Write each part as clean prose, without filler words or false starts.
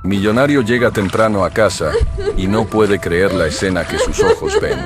Millonario llega temprano a casa y no puede creer la escena que sus ojos ven.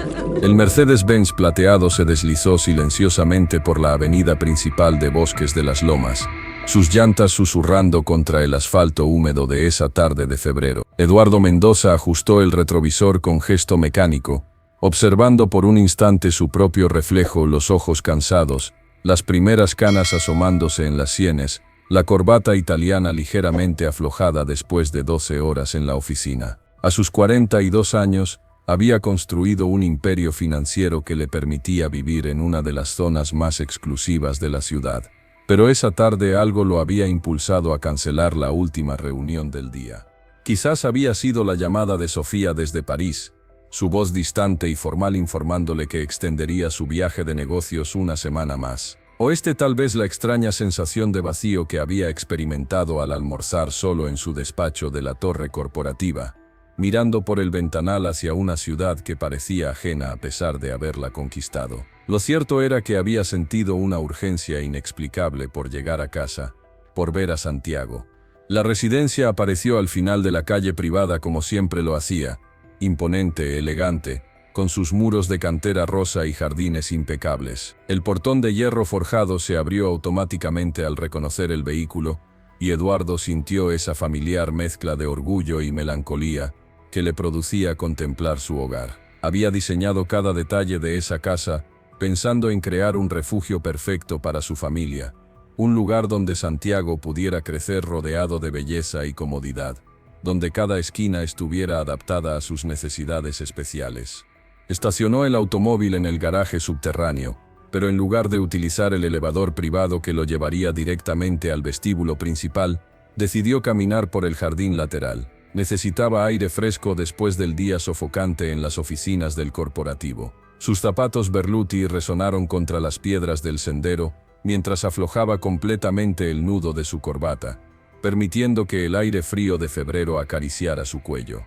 El Mercedes-Benz plateado se deslizó silenciosamente por la avenida principal de Bosques de las Lomas, sus llantas susurrando contra el asfalto húmedo de esa tarde de febrero. Eduardo Mendoza ajustó el retrovisor con gesto mecánico, observando por un instante su propio reflejo, los ojos cansados, las primeras canas asomándose en las sienes, la corbata italiana ligeramente aflojada después de 12 horas en la oficina. A sus 42 años, había construido un imperio financiero que le permitía vivir en una de las zonas más exclusivas de la ciudad. Pero esa tarde algo lo había impulsado a cancelar la última reunión del día. Quizás había sido la llamada de Sofía desde París, su voz distante y formal informándole que extendería su viaje de negocios una semana más. O tal vez la extraña sensación de vacío que había experimentado al almorzar solo en su despacho de la torre corporativa, mirando por el ventanal hacia una ciudad que parecía ajena a pesar de haberla conquistado. Lo cierto era que había sentido una urgencia inexplicable por llegar a casa, por ver a Santiago. La residencia apareció al final de la calle privada como siempre lo hacía, imponente, elegante, con sus muros de cantera rosa y jardines impecables. El portón de hierro forjado se abrió automáticamente al reconocer el vehículo, y Eduardo sintió esa familiar mezcla de orgullo y melancolía que le producía contemplar su hogar. Había diseñado cada detalle de esa casa, pensando en crear un refugio perfecto para su familia, un lugar donde Santiago pudiera crecer rodeado de belleza y comodidad, donde cada esquina estuviera adaptada a sus necesidades especiales. Estacionó el automóvil en el garaje subterráneo, pero en lugar de utilizar el elevador privado que lo llevaría directamente al vestíbulo principal, decidió caminar por el jardín lateral. Necesitaba aire fresco después del día sofocante en las oficinas del corporativo. Sus zapatos Berluti resonaron contra las piedras del sendero, mientras aflojaba completamente el nudo de su corbata, permitiendo que el aire frío de febrero acariciara su cuello.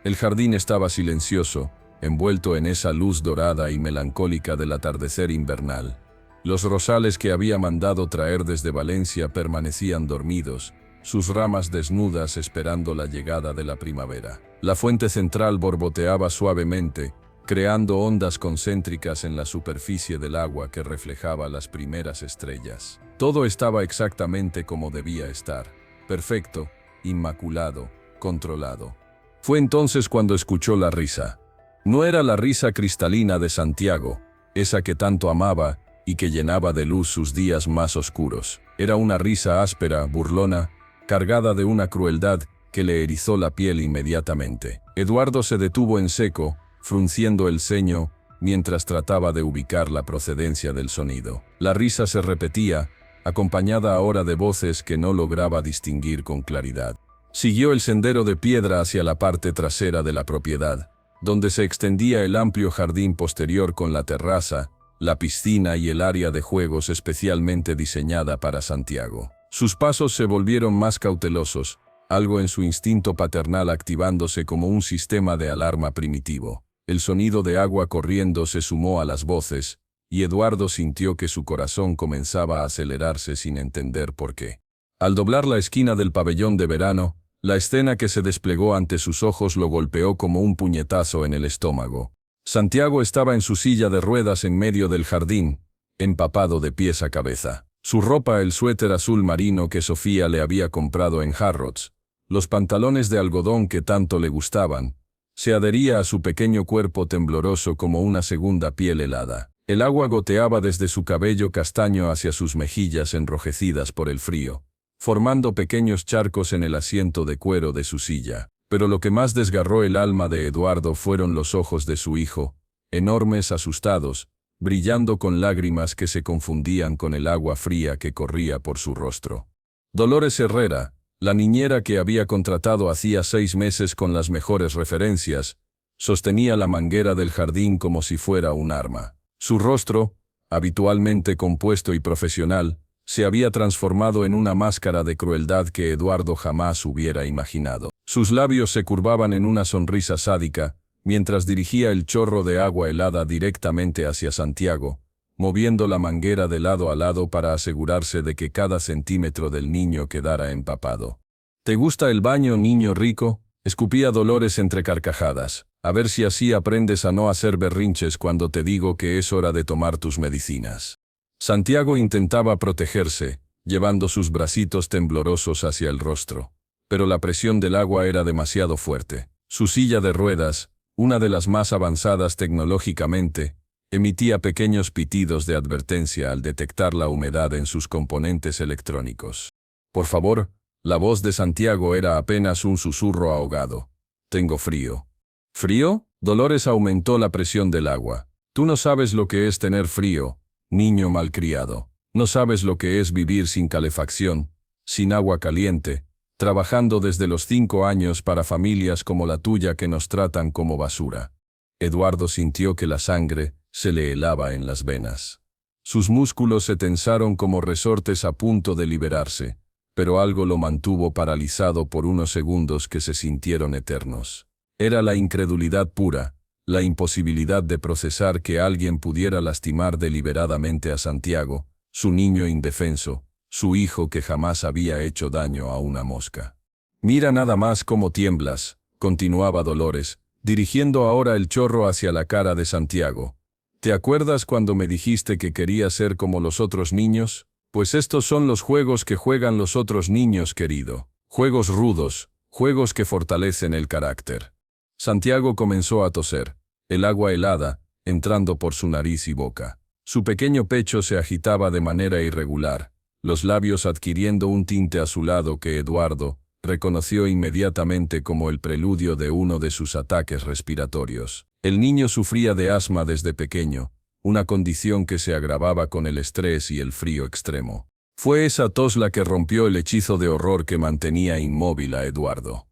El jardín estaba silencioso, envuelto en esa luz dorada y melancólica del atardecer invernal. Los rosales que había mandado traer desde Valencia permanecían dormidos, sus ramas desnudas esperando la llegada de la primavera. La fuente central borboteaba suavemente, creando ondas concéntricas en la superficie del agua que reflejaba las primeras estrellas. Todo estaba exactamente como debía estar, perfecto, inmaculado, controlado. Fue entonces cuando escuchó la risa. No era la risa cristalina de Santiago, esa que tanto amaba y que llenaba de luz sus días más oscuros. Era una risa áspera, burlona, cargada de una crueldad que le erizó la piel inmediatamente. Eduardo se detuvo en seco, frunciendo el ceño, mientras trataba de ubicar la procedencia del sonido. La risa se repetía, acompañada ahora de voces que no lograba distinguir con claridad. Siguió el sendero de piedra hacia la parte trasera de la propiedad, donde se extendía el amplio jardín posterior con la terraza, la piscina y el área de juegos especialmente diseñada para Santiago. Sus pasos se volvieron más cautelosos, algo en su instinto paternal activándose como un sistema de alarma primitivo. El sonido de agua corriendo se sumó a las voces, y Eduardo sintió que su corazón comenzaba a acelerarse sin entender por qué. Al doblar la esquina del pabellón de verano, la escena que se desplegó ante sus ojos lo golpeó como un puñetazo en el estómago. Santiago estaba en su silla de ruedas en medio del jardín, empapado de pies a cabeza. Su ropa, el suéter azul marino que Sofía le había comprado en Harrods, los pantalones de algodón que tanto le gustaban, se adhería a su pequeño cuerpo tembloroso como una segunda piel helada. El agua goteaba desde su cabello castaño hacia sus mejillas enrojecidas por el frío, formando pequeños charcos en el asiento de cuero de su silla. Pero lo que más desgarró el alma de Eduardo fueron los ojos de su hijo, enormes, asustados, brillando con lágrimas que se confundían con el agua fría que corría por su rostro. Dolores Herrera, la niñera que había contratado hacía 6 meses con las mejores referencias, sostenía la manguera del jardín como si fuera un arma. Su rostro, habitualmente compuesto y profesional, se había transformado en una máscara de crueldad que Eduardo jamás hubiera imaginado. Sus labios se curvaban en una sonrisa sádica, mientras dirigía el chorro de agua helada directamente hacia Santiago, moviendo la manguera de lado a lado para asegurarse de que cada centímetro del niño quedara empapado. ¿Te gusta el baño, niño rico? Escupía Dolores entre carcajadas. A ver si así aprendes a no hacer berrinches cuando te digo que es hora de tomar tus medicinas. Santiago intentaba protegerse, llevando sus bracitos temblorosos hacia el rostro. Pero la presión del agua era demasiado fuerte. Su silla de ruedas, una de las más avanzadas tecnológicamente, emitía pequeños pitidos de advertencia al detectar la humedad en sus componentes electrónicos. Por favor, la voz de Santiago era apenas un susurro ahogado. Tengo frío. ¿Frío? Dolores aumentó la presión del agua. Tú no sabes lo que es tener frío, niño malcriado. No sabes lo que es vivir sin calefacción, sin agua caliente, trabajando desde los 5 años para familias como la tuya que nos tratan como basura. Eduardo sintió que la sangre se le helaba en las venas. Sus músculos se tensaron como resortes a punto de liberarse, pero algo lo mantuvo paralizado por unos segundos que se sintieron eternos. Era la incredulidad pura, la imposibilidad de procesar que alguien pudiera lastimar deliberadamente a Santiago, su niño indefenso, su hijo que jamás había hecho daño a una mosca. Mira nada más cómo tiemblas, continuaba Dolores, dirigiendo ahora el chorro hacia la cara de Santiago. ¿Te acuerdas cuando me dijiste que quería ser como los otros niños? Pues estos son los juegos que juegan los otros niños, querido. Juegos rudos, juegos que fortalecen el carácter. Santiago comenzó a toser, el agua helada, entrando por su nariz y boca. Su pequeño pecho se agitaba de manera irregular, los labios adquiriendo un tinte azulado que Eduardo reconoció inmediatamente como el preludio de uno de sus ataques respiratorios. El niño sufría de asma desde pequeño, una condición que se agravaba con el estrés y el frío extremo. Fue esa tos la que rompió el hechizo de horror que mantenía inmóvil a Eduardo.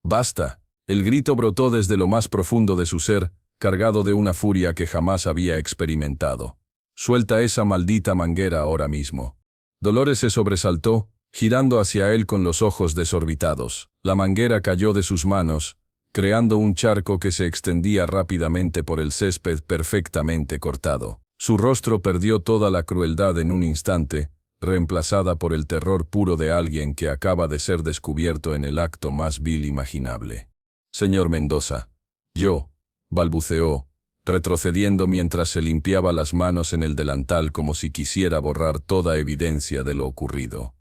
¡Basta! El grito brotó desde lo más profundo de su ser, cargado de una furia que jamás había experimentado. «Suelta esa maldita manguera ahora mismo». Dolores se sobresaltó, girando hacia él con los ojos desorbitados. La manguera cayó de sus manos, creando un charco que se extendía rápidamente por el césped perfectamente cortado. Su rostro perdió toda la crueldad en un instante, reemplazada por el terror puro de alguien que acaba de ser descubierto en el acto más vil imaginable. «Señor Mendoza». «Yo», balbuceó, retrocediendo mientras se limpiaba las manos en el delantal como si quisiera borrar toda evidencia de lo ocurrido.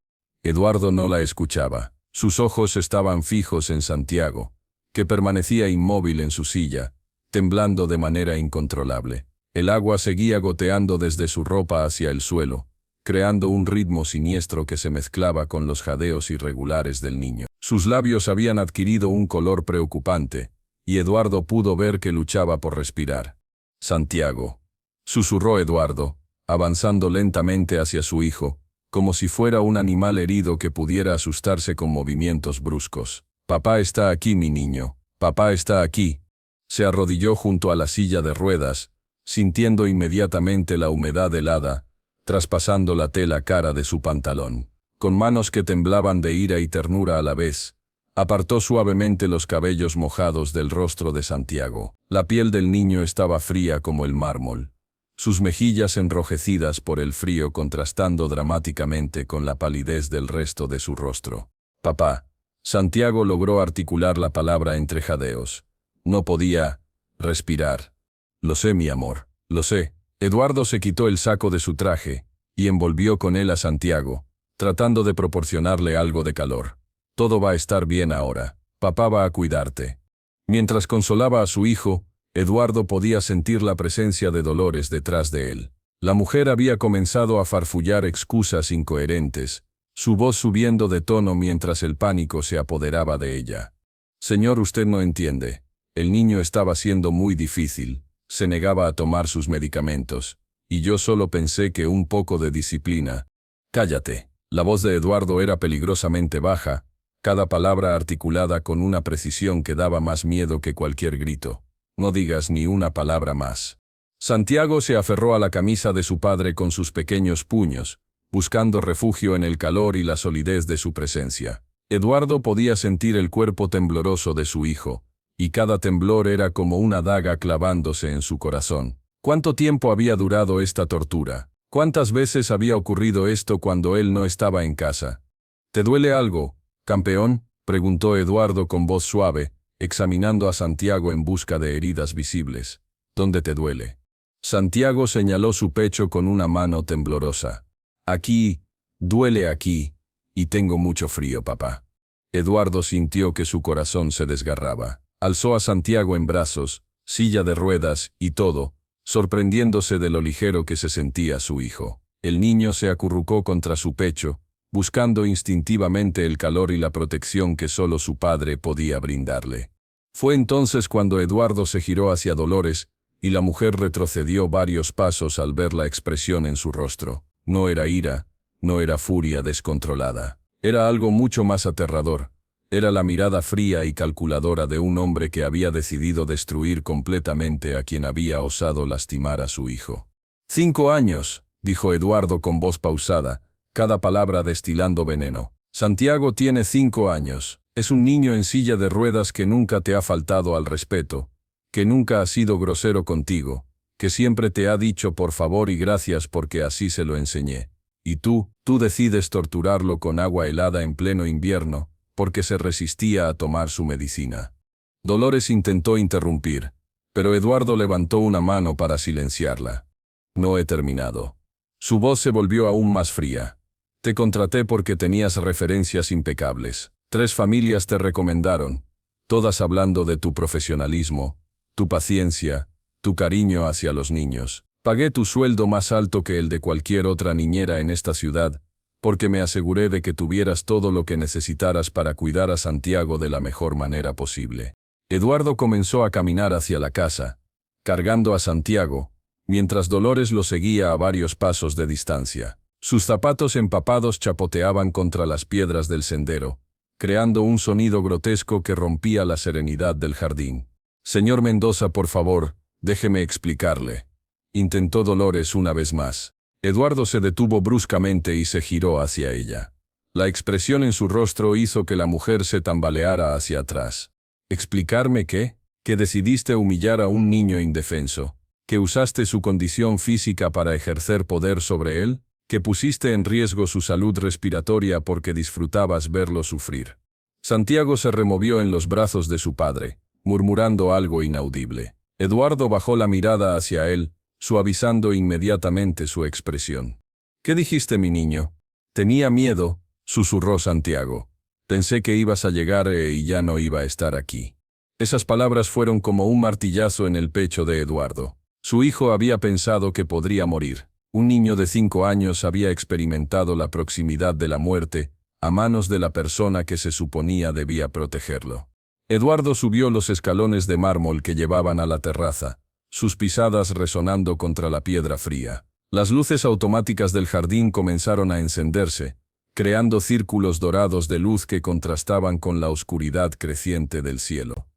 Eduardo no la escuchaba. Sus ojos estaban fijos en Santiago, que permanecía inmóvil en su silla, temblando de manera incontrolable. El agua seguía goteando desde su ropa hacia el suelo, creando un ritmo siniestro que se mezclaba con los jadeos irregulares del niño. Sus labios habían adquirido un color preocupante, y Eduardo pudo ver que luchaba por respirar. «Santiago», susurró Eduardo, avanzando lentamente hacia su hijo, como si fuera un animal herido que pudiera asustarse con movimientos bruscos. «Papá está aquí, mi niño. Papá está aquí». Se arrodilló junto a la silla de ruedas, sintiendo inmediatamente la humedad helada, traspasando la tela cara de su pantalón. Con manos que temblaban de ira y ternura a la vez, apartó suavemente los cabellos mojados del rostro de Santiago. La piel del niño estaba fría como el mármol, sus mejillas enrojecidas por el frío contrastando dramáticamente con la palidez del resto de su rostro. «Papá». Santiago logró articular la palabra entre jadeos. No podía respirar. «Lo sé, mi amor, lo sé». Eduardo se quitó el saco de su traje y envolvió con él a Santiago, tratando de proporcionarle algo de calor. «Todo va a estar bien ahora. Papá va a cuidarte». Mientras consolaba a su hijo, Eduardo podía sentir la presencia de Dolores detrás de él. La mujer había comenzado a farfullar excusas incoherentes, su voz subiendo de tono mientras el pánico se apoderaba de ella. «Señor, usted no entiende. El niño estaba siendo muy difícil, se negaba a tomar sus medicamentos, y yo solo pensé que un poco de disciplina». «Cállate». La voz de Eduardo era peligrosamente baja, cada palabra articulada con una precisión que daba más miedo que cualquier grito. «No digas ni una palabra más». Santiago se aferró a la camisa de su padre con sus pequeños puños, buscando refugio en el calor y la solidez de su presencia. Eduardo podía sentir el cuerpo tembloroso de su hijo, y cada temblor era como una daga clavándose en su corazón. ¿Cuánto tiempo había durado esta tortura? ¿Cuántas veces había ocurrido esto cuando él no estaba en casa? «¿Te duele algo, campeón?», preguntó Eduardo con voz suave, examinando a Santiago en busca de heridas visibles. ¿Dónde te duele? Santiago señaló su pecho con una mano temblorosa. Aquí, duele aquí, y tengo mucho frío, papá. Eduardo sintió que su corazón se desgarraba. Alzó a Santiago en brazos, silla de ruedas y todo, sorprendiéndose de lo ligero que se sentía su hijo. El niño se acurrucó contra su pecho, buscando instintivamente el calor y la protección que solo su padre podía brindarle. Fue entonces cuando Eduardo se giró hacia Dolores, y la mujer retrocedió varios pasos al ver la expresión en su rostro. No era ira, no era furia descontrolada. Era algo mucho más aterrador. Era la mirada fría y calculadora de un hombre que había decidido destruir completamente a quien había osado lastimar a su hijo. 5 años, dijo Eduardo con voz pausada, cada palabra destilando veneno. Santiago tiene 5 años. Es un niño en silla de ruedas que nunca te ha faltado al respeto, que nunca ha sido grosero contigo, que siempre te ha dicho por favor y gracias porque así se lo enseñé. Y tú decides torturarlo con agua helada en pleno invierno, porque se resistía a tomar su medicina. Dolores intentó interrumpir, pero Eduardo levantó una mano para silenciarla. No he terminado. Su voz se volvió aún más fría. Te contraté porque tenías referencias impecables. 3 familias te recomendaron, todas hablando de tu profesionalismo, tu paciencia, tu cariño hacia los niños. Pagué tu sueldo más alto que el de cualquier otra niñera en esta ciudad, porque me aseguré de que tuvieras todo lo que necesitaras para cuidar a Santiago de la mejor manera posible. Eduardo comenzó a caminar hacia la casa, cargando a Santiago, mientras Dolores lo seguía a varios pasos de distancia. Sus zapatos empapados chapoteaban contra las piedras del sendero, creando un sonido grotesco que rompía la serenidad del jardín. Señor Mendoza, por favor, déjeme explicarle. Intentó Dolores una vez más. Eduardo se detuvo bruscamente y se giró hacia ella. La expresión en su rostro hizo que la mujer se tambaleara hacia atrás. ¿Explicarme qué? Que decidiste humillar a un niño indefenso, que usaste su condición física para ejercer poder sobre él, que pusiste en riesgo su salud respiratoria porque disfrutabas verlo sufrir. Santiago se removió en los brazos de su padre, murmurando algo inaudible. Eduardo bajó la mirada hacia él, suavizando inmediatamente su expresión. ¿Qué dijiste, mi niño? Tenía miedo, susurró Santiago. Pensé que ibas a llegar y ya no iba a estar aquí. Esas palabras fueron como un martillazo en el pecho de Eduardo. Su hijo había pensado que podría morir. Un niño de 5 años había experimentado la proximidad de la muerte a manos de la persona que se suponía debía protegerlo. Eduardo subió los escalones de mármol que llevaban a la terraza, sus pisadas resonando contra la piedra fría. Las luces automáticas del jardín comenzaron a encenderse, creando círculos dorados de luz que contrastaban con la oscuridad creciente del cielo.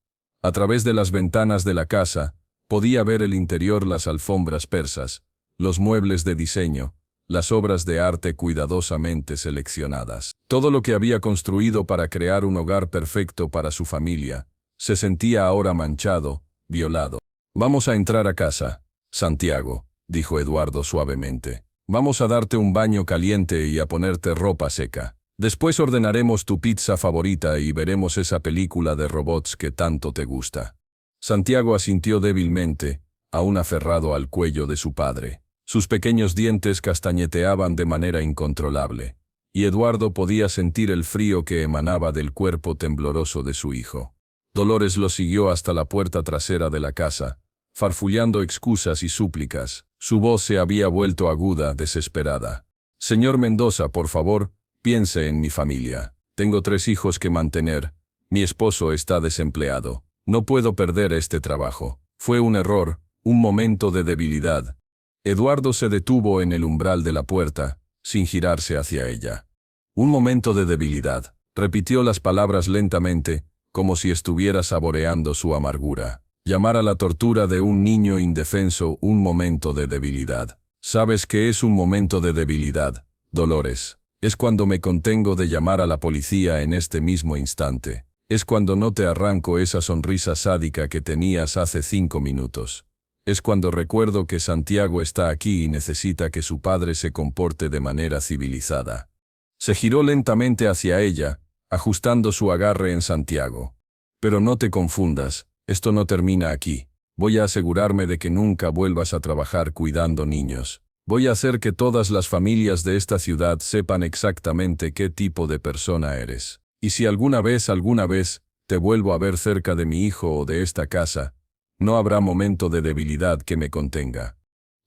A través de las ventanas de la casa, podía ver el interior, las alfombras persas, los muebles de diseño, las obras de arte cuidadosamente seleccionadas. Todo lo que había construido para crear un hogar perfecto para su familia, se sentía ahora manchado, violado. Vamos a entrar a casa, Santiago, dijo Eduardo suavemente. Vamos a darte un baño caliente y a ponerte ropa seca. Después ordenaremos tu pizza favorita y veremos esa película de robots que tanto te gusta. Santiago asintió débilmente, aún aferrado al cuello de su padre. Sus pequeños dientes castañeteaban de manera incontrolable, y Eduardo podía sentir el frío que emanaba del cuerpo tembloroso de su hijo. Dolores lo siguió hasta la puerta trasera de la casa, farfullando excusas y súplicas. Su voz se había vuelto aguda, desesperada. Señor Mendoza, por favor, piense en mi familia. Tengo 3 hijos que mantener. Mi esposo está desempleado. No puedo perder este trabajo. Fue un error, un momento de debilidad. Eduardo se detuvo en el umbral de la puerta, sin girarse hacia ella. Un momento de debilidad. Repitió las palabras lentamente, como si estuviera saboreando su amargura. Llamar a la tortura de un niño indefenso un momento de debilidad. ¿Sabes qué es un momento de debilidad, Dolores? Es cuando me contengo de llamar a la policía en este mismo instante. Es cuando no te arranco esa sonrisa sádica que tenías hace 5 minutos. Es cuando recuerdo que Santiago está aquí y necesita que su padre se comporte de manera civilizada. Se giró lentamente hacia ella, ajustando su agarre en Santiago. Pero no te confundas, esto no termina aquí. Voy a asegurarme de que nunca vuelvas a trabajar cuidando niños. Voy a hacer que todas las familias de esta ciudad sepan exactamente qué tipo de persona eres. Y si alguna vez, te vuelvo a ver cerca de mi hijo o de esta casa, no habrá momento de debilidad que me contenga.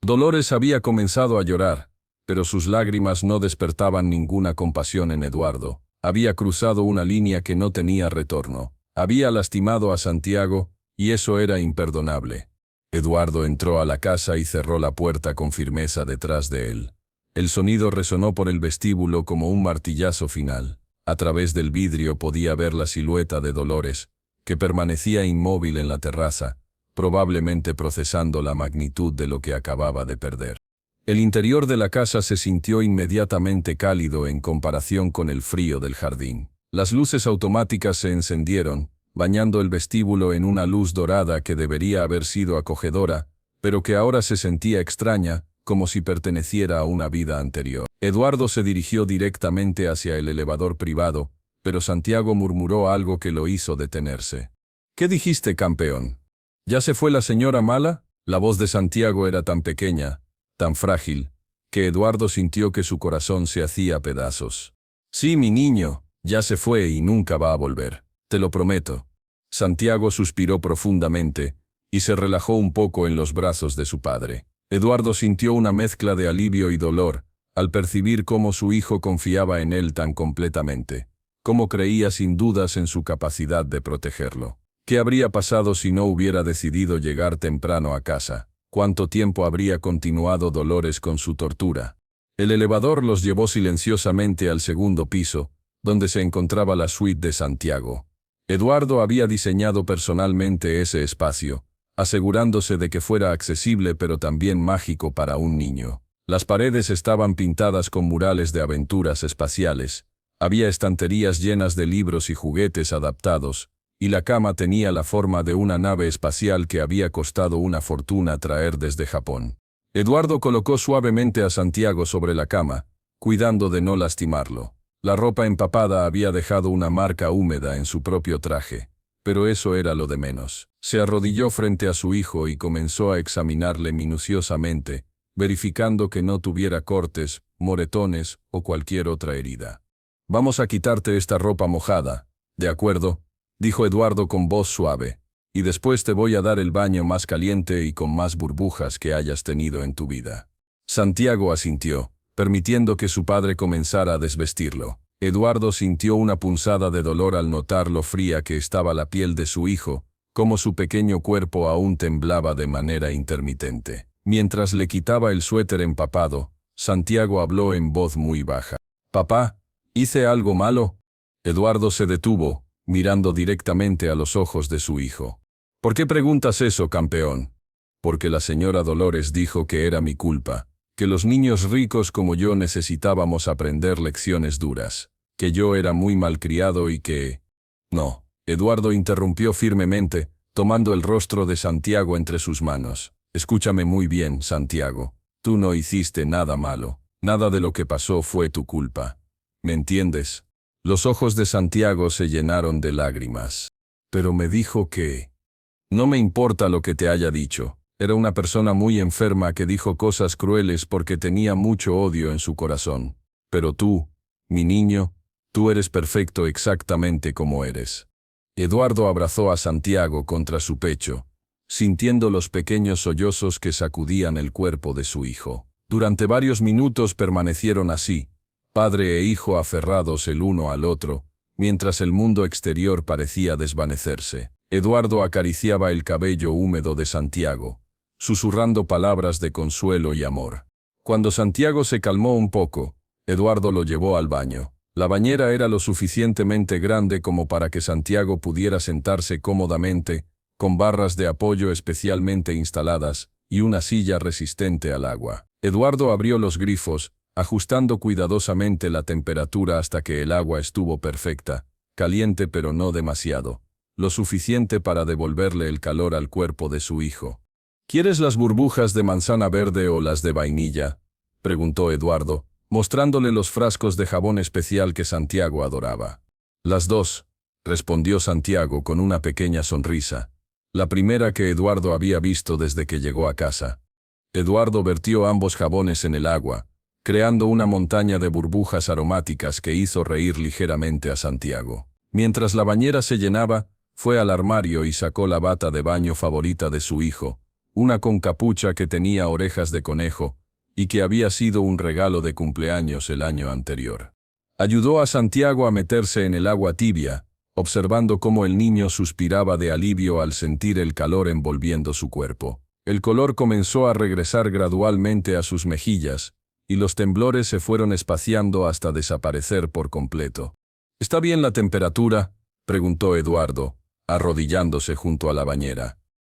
Dolores había comenzado a llorar, pero sus lágrimas no despertaban ninguna compasión en Eduardo. Había cruzado una línea que no tenía retorno. Había lastimado a Santiago, y eso era imperdonable. Eduardo entró a la casa y cerró la puerta con firmeza detrás de él. El sonido resonó por el vestíbulo como un martillazo final. A través del vidrio podía ver la silueta de Dolores, que permanecía inmóvil en la terraza, probablemente procesando la magnitud de lo que acababa de perder. El interior de la casa se sintió inmediatamente cálido en comparación con el frío del jardín. Las luces automáticas se encendieron, bañando el vestíbulo en una luz dorada que debería haber sido acogedora, pero que ahora se sentía extraña, como si perteneciera a una vida anterior. Eduardo se dirigió directamente hacia el elevador privado, pero Santiago murmuró algo que lo hizo detenerse. ¿Qué dijiste, campeón? ¿Ya se fue la señora mala? La voz de Santiago era tan pequeña, tan frágil, que Eduardo sintió que su corazón se hacía pedazos. Sí, mi niño, ya se fue y nunca va a volver. Te lo prometo. Santiago suspiró profundamente y se relajó un poco en los brazos de su padre. Eduardo sintió una mezcla de alivio y dolor al percibir cómo su hijo confiaba en él tan completamente, cómo creía sin dudas en su capacidad de protegerlo. ¿Qué habría pasado si no hubiera decidido llegar temprano a casa? ¿Cuánto tiempo habría continuado Dolores con su tortura? El elevador los llevó silenciosamente al segundo piso, donde se encontraba la suite de Santiago. Eduardo había diseñado personalmente ese espacio, asegurándose de que fuera accesible pero también mágico para un niño. Las paredes estaban pintadas con murales de aventuras espaciales, había estanterías llenas de libros y juguetes adaptados, y la cama tenía la forma de una nave espacial que había costado una fortuna traer desde Japón. Eduardo colocó suavemente a Santiago sobre la cama, cuidando de no lastimarlo. La ropa empapada había dejado una marca húmeda en su propio traje, pero eso era lo de menos. Se arrodilló frente a su hijo y comenzó a examinarle minuciosamente, verificando que no tuviera cortes, moretones o cualquier otra herida. «Vamos a quitarte esta ropa mojada, ¿de acuerdo?», dijo Eduardo con voz suave, «y después te voy a dar el baño más caliente y con más burbujas que hayas tenido en tu vida». Santiago asintió, permitiendo que su padre comenzara a desvestirlo. Eduardo sintió una punzada de dolor al notar lo fría que estaba la piel de su hijo, como su pequeño cuerpo aún temblaba de manera intermitente. Mientras le quitaba el suéter empapado, Santiago habló en voz muy baja. «Papá, ¿hice algo malo?». Eduardo se detuvo, mirando directamente a los ojos de su hijo. «¿Por qué preguntas eso, campeón?». «Porque la señora Dolores dijo que era mi culpa, que los niños ricos como yo necesitábamos aprender lecciones duras, que yo era muy malcriado y que...». «No», Eduardo interrumpió firmemente, tomando el rostro de Santiago entre sus manos. «Escúchame muy bien, Santiago. Tú no hiciste nada malo. Nada de lo que pasó fue tu culpa. ¿Me entiendes?». Los ojos de Santiago se llenaron de lágrimas. «Pero me dijo que...». «No me importa lo que te haya dicho. Era una persona muy enferma que dijo cosas crueles porque tenía mucho odio en su corazón. Pero tú, mi niño, tú eres perfecto exactamente como eres». Eduardo abrazó a Santiago contra su pecho, sintiendo los pequeños sollozos que sacudían el cuerpo de su hijo. Durante varios minutos permanecieron así, padre e hijo aferrados el uno al otro, mientras el mundo exterior parecía desvanecerse. Eduardo acariciaba el cabello húmedo de Santiago, susurrando palabras de consuelo y amor. Cuando Santiago se calmó un poco, Eduardo lo llevó al baño. La bañera era lo suficientemente grande como para que Santiago pudiera sentarse cómodamente, con barras de apoyo especialmente instaladas y una silla resistente al agua. Eduardo abrió los grifos, ajustando cuidadosamente la temperatura hasta que el agua estuvo perfecta, caliente pero no demasiado, lo suficiente para devolverle el calor al cuerpo de su hijo. «¿Quieres las burbujas de manzana verde o las de vainilla?», preguntó Eduardo, mostrándole los frascos de jabón especial que Santiago adoraba. Las dos, respondió Santiago con una pequeña sonrisa. La primera que Eduardo había visto desde que llegó a casa. Eduardo vertió ambos jabones en el agua, creando una montaña de burbujas aromáticas que hizo reír ligeramente a Santiago. Mientras la bañera se llenaba, fue al armario y sacó la bata de baño favorita de su hijo, una con capucha que tenía orejas de conejo, y que había sido un regalo de cumpleaños el año anterior. Ayudó a Santiago a meterse en el agua tibia, observando cómo el niño suspiraba de alivio al sentir el calor envolviendo su cuerpo. El color comenzó a regresar gradualmente a sus mejillas, y los temblores se fueron espaciando hasta desaparecer por completo. ¿Está bien la temperatura?, preguntó Eduardo, arrodillándose junto a la bañera.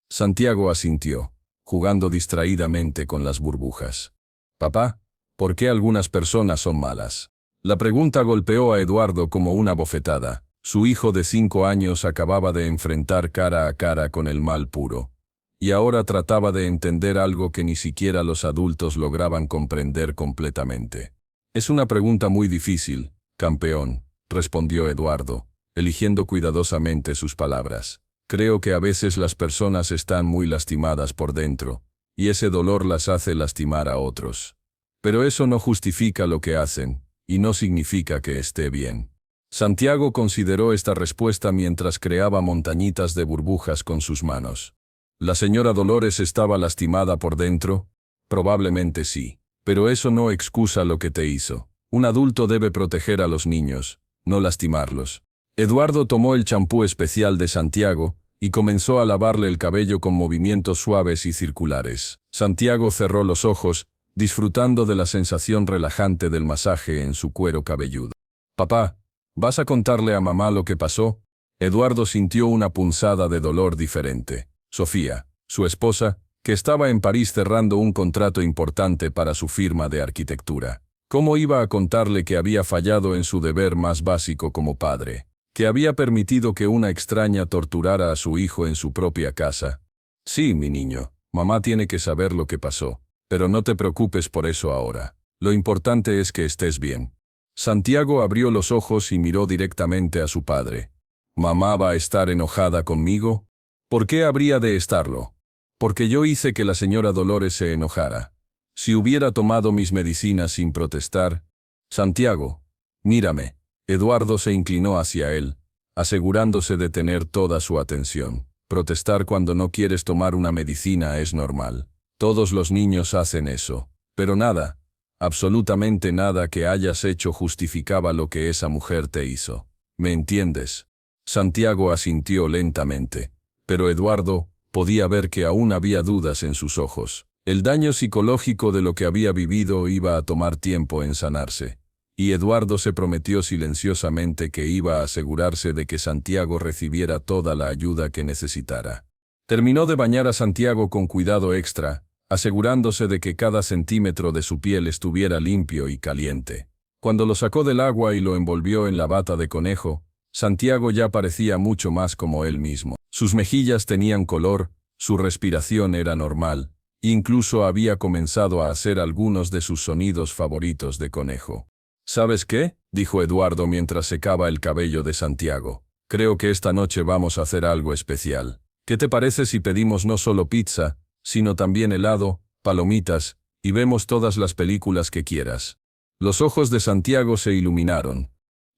Santiago asintió, jugando distraídamente con las burbujas. «Papá, ¿por qué algunas personas son malas?». La pregunta golpeó a Eduardo como una bofetada. Su hijo de 5 años acababa de enfrentar cara a cara con el mal puro, y ahora trataba de entender algo que ni siquiera los adultos lograban comprender completamente. «Es una pregunta muy difícil, campeón», respondió Eduardo, eligiendo cuidadosamente sus palabras. «Creo que a veces las personas están muy lastimadas por dentro, y ese dolor las hace lastimar a otros. Pero eso no justifica lo que hacen, y no significa que esté bien». Santiago consideró esta respuesta mientras creaba montañitas de burbujas con sus manos. ¿La señora Dolores estaba lastimada por dentro? Probablemente sí, pero eso no excusa lo que te hizo. Un adulto debe proteger a los niños, no lastimarlos. Eduardo tomó el champú especial de Santiago y comenzó a lavarle el cabello con movimientos suaves y circulares. Santiago cerró los ojos, disfrutando de la sensación relajante del masaje en su cuero cabelludo. «Papá, ¿vas a contarle a mamá lo que pasó?». Eduardo sintió una punzada de dolor diferente. Sofía, su esposa, que estaba en París cerrando un contrato importante para su firma de arquitectura. ¿Cómo iba a contarle que había fallado en su deber más básico como padre? ¿Que había permitido que una extraña torturara a su hijo en su propia casa? «Sí, mi niño, mamá tiene que saber lo que pasó, pero no te preocupes por eso ahora. Lo importante es que estés bien». Santiago abrió los ojos y miró directamente a su padre. «¿Mamá va a estar enojada conmigo?». «¿Por qué habría de estarlo?». «Porque yo hice que la señora Dolores se enojara. Si hubiera tomado mis medicinas sin protestar». «Santiago, mírame». Eduardo se inclinó hacia él, asegurándose de tener toda su atención. «Protestar cuando no quieres tomar una medicina es normal. Todos los niños hacen eso. Pero nada, absolutamente nada que hayas hecho justificaba lo que esa mujer te hizo. ¿Me entiendes?». Santiago asintió lentamente, pero Eduardo podía ver que aún había dudas en sus ojos. El daño psicológico de lo que había vivido iba a tomar tiempo en sanarse, y Eduardo se prometió silenciosamente que iba a asegurarse de que Santiago recibiera toda la ayuda que necesitara. Terminó de bañar a Santiago con cuidado extra, asegurándose de que cada centímetro de su piel estuviera limpio y caliente. Cuando lo sacó del agua y lo envolvió en la bata de conejo, Santiago ya parecía mucho más como él mismo. Sus mejillas tenían color, su respiración era normal, incluso había comenzado a hacer algunos de sus sonidos favoritos de conejo. «¿Sabes qué?», dijo Eduardo mientras secaba el cabello de Santiago. «Creo que esta noche vamos a hacer algo especial. ¿Qué te parece si pedimos no solo pizza, sino también helado, palomitas, y vemos todas las películas que quieras?» Los ojos de Santiago se iluminaron.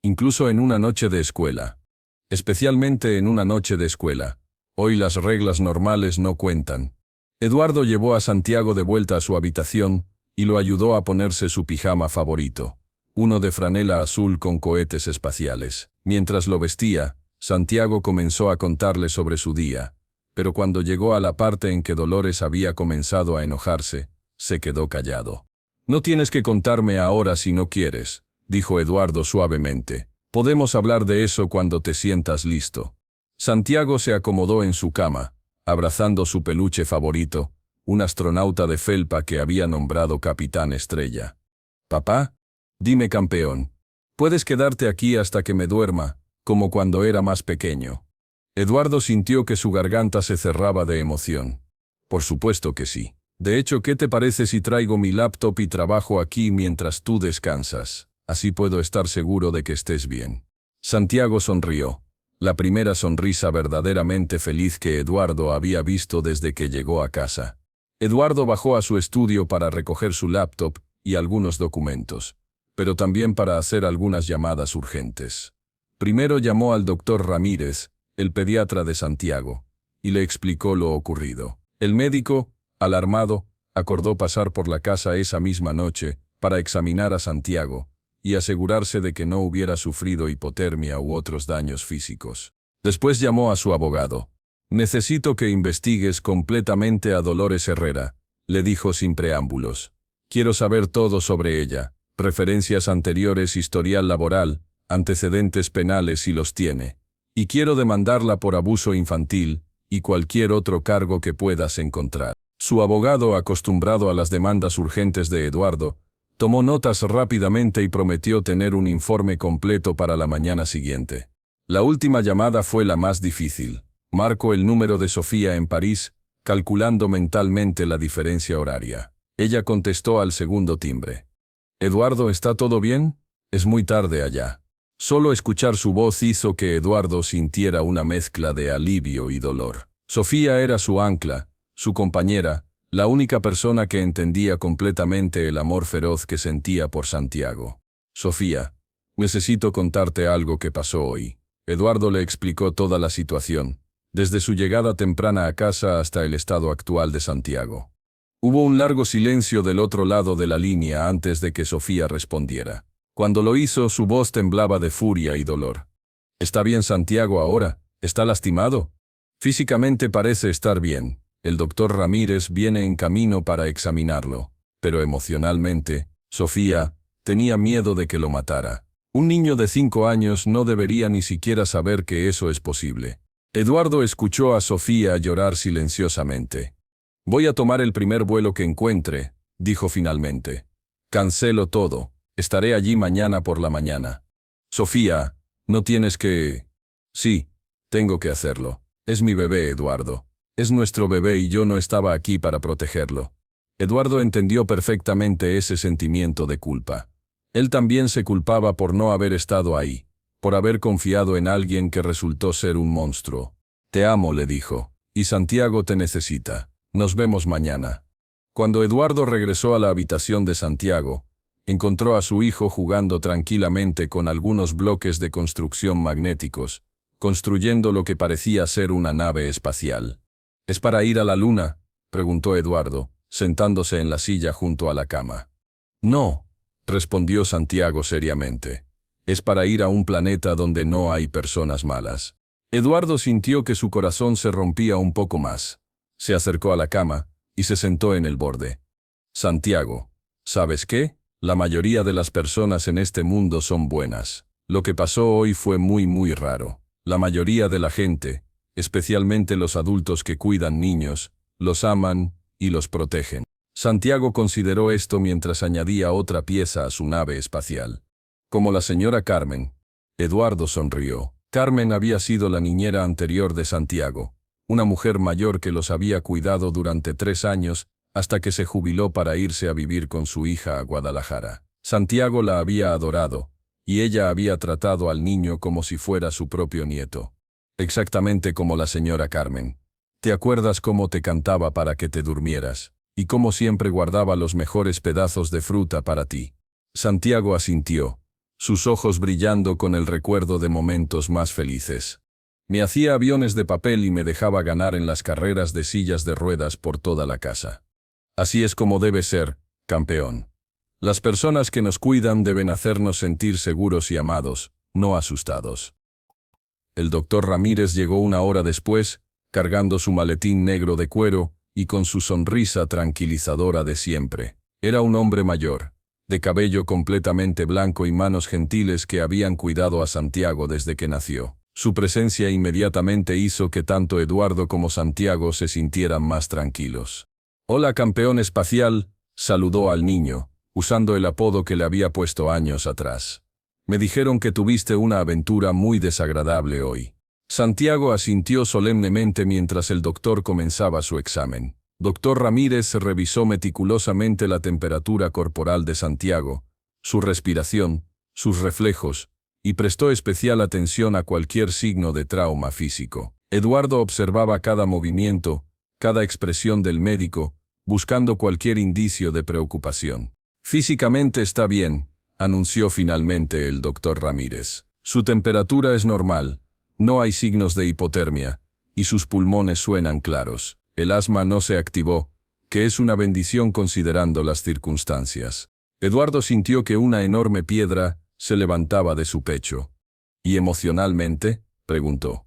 «Incluso en una noche de escuela. Especialmente en una noche de escuela. Hoy las reglas normales no cuentan». Eduardo llevó a Santiago de vuelta a su habitación y lo ayudó a ponerse su pijama favorito, uno de franela azul con cohetes espaciales. Mientras lo vestía, Santiago comenzó a contarle sobre su día, pero cuando llegó a la parte en que Dolores había comenzado a enojarse, se quedó callado. «No tienes que contarme ahora si no quieres», dijo Eduardo suavemente. «Podemos hablar de eso cuando te sientas listo». Santiago se acomodó en su cama, abrazando su peluche favorito, un astronauta de felpa que había nombrado Capitán Estrella. «Papá, dime campeón, ¿puedes quedarte aquí hasta que me duerma, como cuando era más pequeño?» Eduardo sintió que su garganta se cerraba de emoción. «Por supuesto que sí. De hecho, ¿qué te parece si traigo mi laptop y trabajo aquí mientras tú descansas? Así puedo estar seguro de que estés bien». Santiago sonrió. La primera sonrisa verdaderamente feliz que Eduardo había visto desde que llegó a casa. Eduardo bajó a su estudio para recoger su laptop y algunos documentos, pero también para hacer algunas llamadas urgentes. Primero llamó al doctor Ramírez, el pediatra de Santiago, y le explicó lo ocurrido. El médico, alarmado, acordó pasar por la casa esa misma noche para examinar a Santiago y asegurarse de que no hubiera sufrido hipotermia u otros daños físicos. Después llamó a su abogado. «Necesito que investigues completamente a Dolores Herrera», le dijo sin preámbulos. «Quiero saber todo sobre ella, referencias anteriores, historial laboral, antecedentes penales si los tiene. Y quiero demandarla por abuso infantil y cualquier otro cargo que puedas encontrar». Su abogado, acostumbrado a las demandas urgentes de Eduardo, tomó notas rápidamente y prometió tener un informe completo para la mañana siguiente. La última llamada fue la más difícil. Marcó el número de Sofía en París, calculando mentalmente la diferencia horaria. Ella contestó al segundo timbre. «Eduardo, ¿está todo bien? Es muy tarde allá». Solo escuchar su voz hizo que Eduardo sintiera una mezcla de alivio y dolor. Sofía era su ancla, su compañera, la única persona que entendía completamente el amor feroz que sentía por Santiago. «Sofía, necesito contarte algo que pasó hoy». Eduardo le explicó toda la situación, desde su llegada temprana a casa hasta el estado actual de Santiago. Hubo un largo silencio del otro lado de la línea antes de que Sofía respondiera. Cuando lo hizo, su voz temblaba de furia y dolor. «¿Está bien Santiago ahora? ¿Está lastimado?» «Físicamente parece estar bien. El doctor Ramírez viene en camino para examinarlo, pero emocionalmente, Sofía, tenía miedo de que lo matara. Un niño de 5 años no debería ni siquiera saber que eso es posible». Eduardo escuchó a Sofía llorar silenciosamente. «Voy a tomar el primer vuelo que encuentre», dijo finalmente. «Cancelo todo. Estaré allí mañana por la mañana». «Sofía, no tienes que...» «Sí, tengo que hacerlo. Es mi bebé, Eduardo. Es nuestro bebé y yo no estaba aquí para protegerlo». Eduardo entendió perfectamente ese sentimiento de culpa. Él también se culpaba por no haber estado ahí, por haber confiado en alguien que resultó ser un monstruo. «Te amo», le dijo, «y Santiago te necesita. Nos vemos mañana». Cuando Eduardo regresó a la habitación de Santiago, encontró a su hijo jugando tranquilamente con algunos bloques de construcción magnéticos, construyendo lo que parecía ser una nave espacial. «¿Es para ir a la luna?», preguntó Eduardo, sentándose en la silla junto a la cama. «No», respondió Santiago seriamente. «Es para ir a un planeta donde no hay personas malas». Eduardo sintió que su corazón se rompía un poco más. Se acercó a la cama y se sentó en el borde. «Santiago, ¿sabes qué? La mayoría de las personas en este mundo son buenas. Lo que pasó hoy fue muy raro. La mayoría de la gente, especialmente los adultos que cuidan niños, los aman y los protegen». Santiago consideró esto mientras añadía otra pieza a su nave espacial. «Como la señora Carmen». Eduardo sonrió. Carmen había sido la niñera anterior de Santiago, una mujer mayor que los había cuidado durante 3 años hasta que se jubiló para irse a vivir con su hija a Guadalajara. Santiago la había adorado, y ella había tratado al niño como si fuera su propio nieto. Exactamente como la señora Carmen. ¿Te acuerdas cómo te cantaba para que te durmieras? Y cómo siempre guardaba los mejores pedazos de fruta para ti. Santiago asintió, sus ojos brillando con el recuerdo de momentos más felices. Me hacía aviones de papel y me dejaba ganar en las carreras de sillas de ruedas por toda la casa. Así es como debe ser, campeón. Las personas que nos cuidan deben hacernos sentir seguros y amados, no asustados. El doctor Ramírez llegó 1 hora después, cargando su maletín negro de cuero y con su sonrisa tranquilizadora de siempre. Era un hombre mayor, de cabello completamente blanco y manos gentiles que habían cuidado a Santiago desde que nació. Su presencia inmediatamente hizo que tanto Eduardo como Santiago se sintieran más tranquilos. «Hola, campeón espacial», saludó al niño, usando el apodo que le había puesto años atrás. «Me dijeron que tuviste una aventura muy desagradable hoy». Santiago asintió solemnemente mientras el doctor comenzaba su examen. Doctor Ramírez revisó meticulosamente la temperatura corporal de Santiago, su respiración, sus reflejos, y prestó especial atención a cualquier signo de trauma físico. Eduardo observaba cada movimiento, cada expresión del médico, buscando cualquier indicio de preocupación. Físicamente está bien, anunció finalmente el doctor Ramírez. Su temperatura es normal, no hay signos de hipotermia, y sus pulmones suenan claros. El asma no se activó, que es una bendición considerando las circunstancias. Eduardo sintió que una enorme piedra se levantaba de su pecho. ¿Y emocionalmente?, preguntó.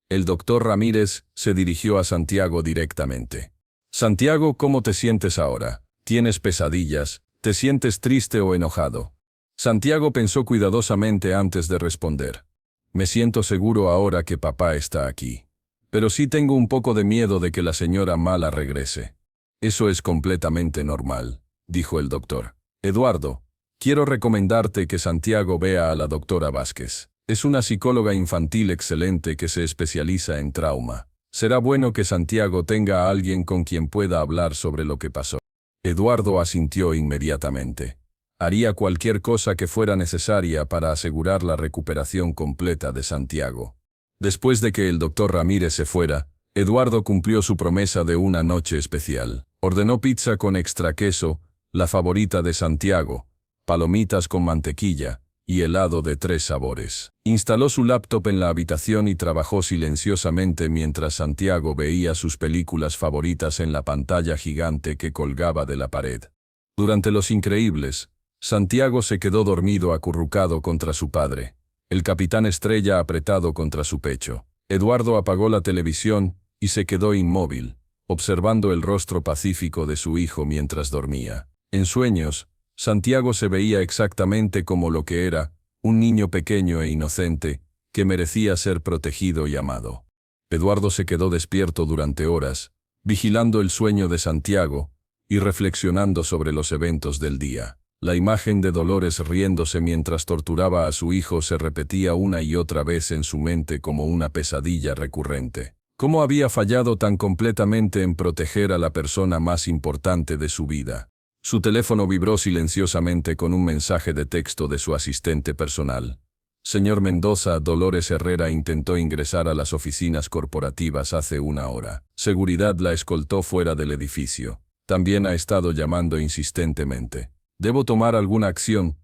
El doctor Ramírez se dirigió a Santiago directamente. Santiago, ¿cómo te sientes ahora? ¿Tienes pesadillas? ¿Te sientes triste o enojado? Santiago pensó cuidadosamente antes de responder. Me siento seguro ahora que papá está aquí. Pero sí tengo un poco de miedo de que la señora Mala regrese. Eso es completamente normal, dijo el doctor. Eduardo, quiero recomendarte que Santiago vea a la doctora Vázquez. Es una psicóloga infantil excelente que se especializa en trauma. Será bueno que Santiago tenga a alguien con quien pueda hablar sobre lo que pasó. Eduardo asintió inmediatamente. Haría cualquier cosa que fuera necesaria para asegurar la recuperación completa de Santiago. Después de que el doctor Ramírez se fuera, Eduardo cumplió su promesa de una noche especial. Ordenó pizza con extra queso, la favorita de Santiago, palomitas con mantequilla y helado de 3 sabores. Instaló su laptop en la habitación y trabajó silenciosamente mientras Santiago veía sus películas favoritas en la pantalla gigante que colgaba de la pared. Durante Los Increíbles, Santiago se quedó dormido acurrucado contra su padre, el Capitán Estrella apretado contra su pecho. Eduardo apagó la televisión y se quedó inmóvil, observando el rostro pacífico de su hijo mientras dormía. En sueños, Santiago se veía exactamente como lo que era, un niño pequeño e inocente, que merecía ser protegido y amado. Eduardo se quedó despierto durante horas, vigilando el sueño de Santiago y reflexionando sobre los eventos del día. La imagen de Dolores riéndose mientras torturaba a su hijo se repetía una y otra vez en su mente como una pesadilla recurrente. ¿Cómo había fallado tan completamente en proteger a la persona más importante de su vida? Su teléfono vibró silenciosamente con un mensaje de texto de su asistente personal. Señor Mendoza, Dolores Herrera intentó ingresar a las oficinas corporativas hace 1 hora. Seguridad la escoltó fuera del edificio. También ha estado llamando insistentemente. ¿Debo tomar alguna acción?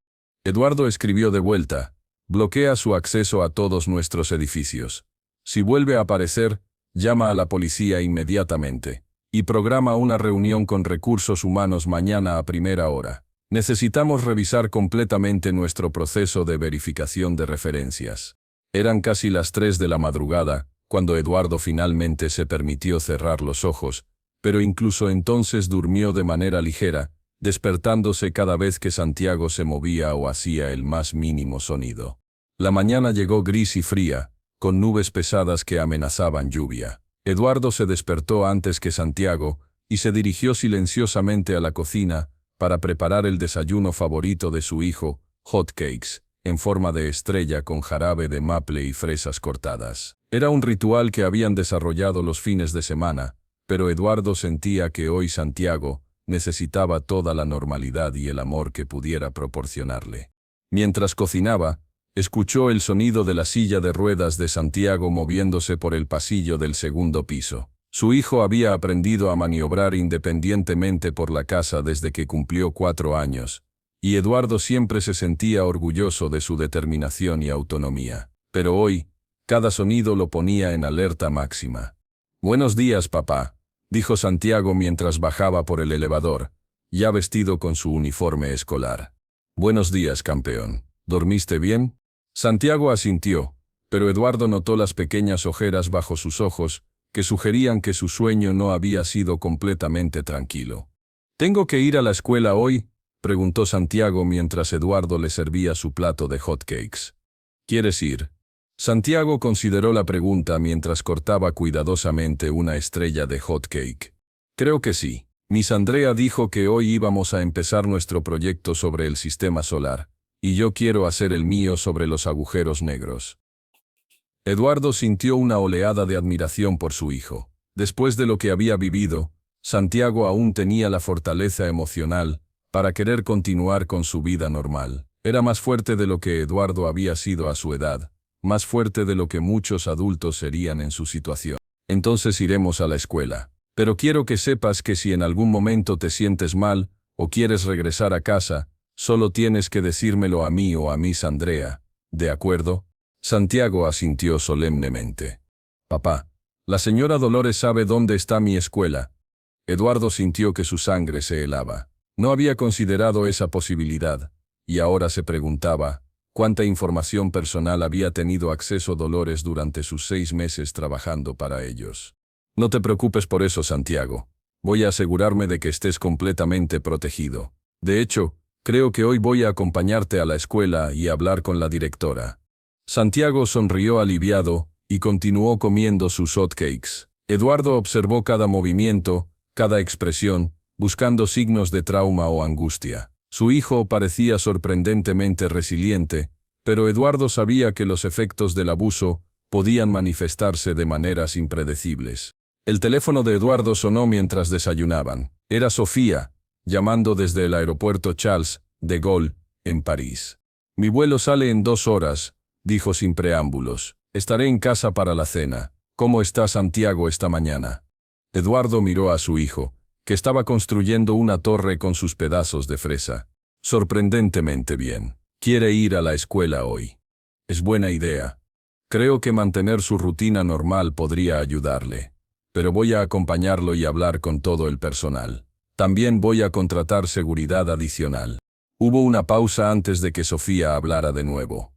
Eduardo escribió de vuelta. Bloquea su acceso a todos nuestros edificios. Si vuelve a aparecer, llama a la policía inmediatamente. Y programa una reunión con recursos humanos mañana a 1:00 hora. Necesitamos revisar completamente nuestro proceso de verificación de referencias. Eran casi las 3 de la madrugada, cuando Eduardo finalmente se permitió cerrar los ojos, pero incluso entonces durmió de manera ligera, despertándose cada vez que Santiago se movía o hacía el más mínimo sonido. La mañana llegó gris y fría, con nubes pesadas que amenazaban lluvia. Eduardo se despertó antes que Santiago y se dirigió silenciosamente a la cocina para preparar el desayuno favorito de su hijo, hot cakes, en forma de estrella con jarabe de maple y fresas cortadas. Era un ritual que habían desarrollado los fines de semana, pero Eduardo sentía que hoy Santiago necesitaba toda la normalidad y el amor que pudiera proporcionarle. Mientras cocinaba, escuchó el sonido de la silla de ruedas de Santiago moviéndose por el pasillo del 2.º piso. Su hijo había aprendido a maniobrar independientemente por la casa desde que cumplió 4 años, y Eduardo siempre se sentía orgulloso de su determinación y autonomía. Pero hoy, cada sonido lo ponía en alerta máxima. «Buenos días, papá», dijo Santiago mientras bajaba por el elevador, ya vestido con su uniforme escolar. «Buenos días, campeón. ¿Dormiste bien?» Santiago asintió, pero Eduardo notó las pequeñas ojeras bajo sus ojos que sugerían que su sueño no había sido completamente tranquilo. «¿Tengo que ir a la escuela hoy?», preguntó Santiago mientras Eduardo le servía su plato de hot cakes. «¿Quieres ir?». Santiago consideró la pregunta mientras cortaba cuidadosamente una estrella de hot cake. «Creo que sí. Miss Andrea dijo que hoy íbamos a empezar nuestro proyecto sobre el sistema solar. Y yo quiero hacer el mío sobre los agujeros negros». Eduardo sintió una oleada de admiración por su hijo. Después de lo que había vivido, Santiago aún tenía la fortaleza emocional para querer continuar con su vida normal. Era más fuerte de lo que Eduardo había sido a su edad, más fuerte de lo que muchos adultos serían en su situación. Entonces iremos a la escuela. Pero quiero que sepas que si en algún momento te sientes mal, o quieres regresar a casa, solo tienes que decírmelo a mí o a Miss Andrea, ¿de acuerdo? Santiago asintió solemnemente. Papá, la señora Dolores sabe dónde está mi escuela. Eduardo sintió que su sangre se helaba. No había considerado esa posibilidad, y ahora se preguntaba cuánta información personal había tenido acceso Dolores durante sus 6 meses trabajando para ellos. No te preocupes por eso, Santiago. Voy a asegurarme de que estés completamente protegido. De hecho, creo que hoy voy a acompañarte a la escuela y hablar con la directora. Santiago sonrió aliviado y continuó comiendo sus hotcakes. Eduardo observó cada movimiento, cada expresión, buscando signos de trauma o angustia. Su hijo parecía sorprendentemente resiliente, pero Eduardo sabía que los efectos del abuso podían manifestarse de maneras impredecibles. El teléfono de Eduardo sonó mientras desayunaban. Era Sofía, llamando desde el aeropuerto Charles de Gaulle, en París. Mi vuelo sale en 2 horas, dijo sin preámbulos. Estaré en casa para la cena. ¿Cómo está Santiago esta mañana? Eduardo miró a su hijo, que estaba construyendo una torre con sus pedazos de fresa. Sorprendentemente bien. Quiere ir a la escuela hoy. Es buena idea. Creo que mantener su rutina normal podría ayudarle. Pero voy a acompañarlo y hablar con todo el personal. También voy a contratar seguridad adicional. Hubo una pausa antes de que Sofía hablara de nuevo.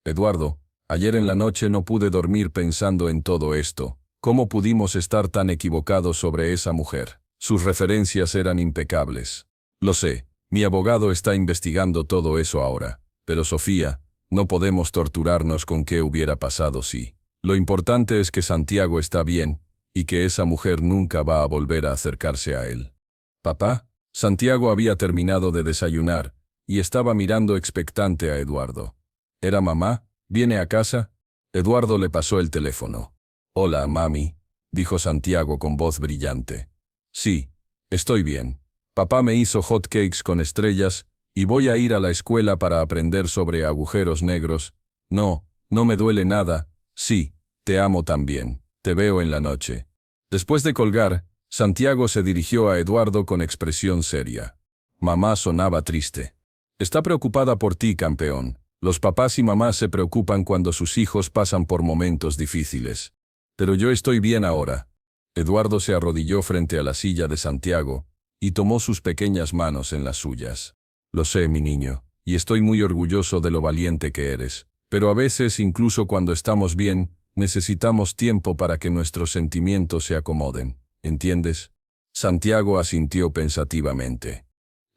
Eduardo, ayer en la noche no pude dormir pensando en todo esto. ¿Cómo pudimos estar tan equivocados sobre esa mujer? Sus referencias eran impecables. Lo sé, mi abogado está investigando todo eso ahora. Pero Sofía, no podemos torturarnos con qué hubiera pasado si. Lo importante es que Santiago está bien, y que esa mujer nunca va a volver a acercarse a él. Papá, Santiago había terminado de desayunar, y estaba mirando expectante a Eduardo. ¿Era mamá? ¿Viene a casa? Eduardo le pasó el teléfono. Hola, mami, dijo Santiago con voz brillante. Sí, estoy bien. Papá me hizo hot cakes con estrellas, y voy a ir a la escuela para aprender sobre agujeros negros. No me duele nada. Sí, te amo también. Te veo en la noche. Después de colgar, Santiago se dirigió a Eduardo con expresión seria. Mamá sonaba triste. Está preocupada por ti, campeón. Los papás y mamás se preocupan cuando sus hijos pasan por momentos difíciles. Pero yo estoy bien ahora. Eduardo se arrodilló frente a la silla de Santiago y tomó sus pequeñas manos en las suyas. Lo sé, mi niño, y estoy muy orgulloso de lo valiente que eres. Pero a veces, incluso cuando estamos bien, necesitamos tiempo para que nuestros sentimientos se acomoden, ¿entiendes? Santiago asintió pensativamente.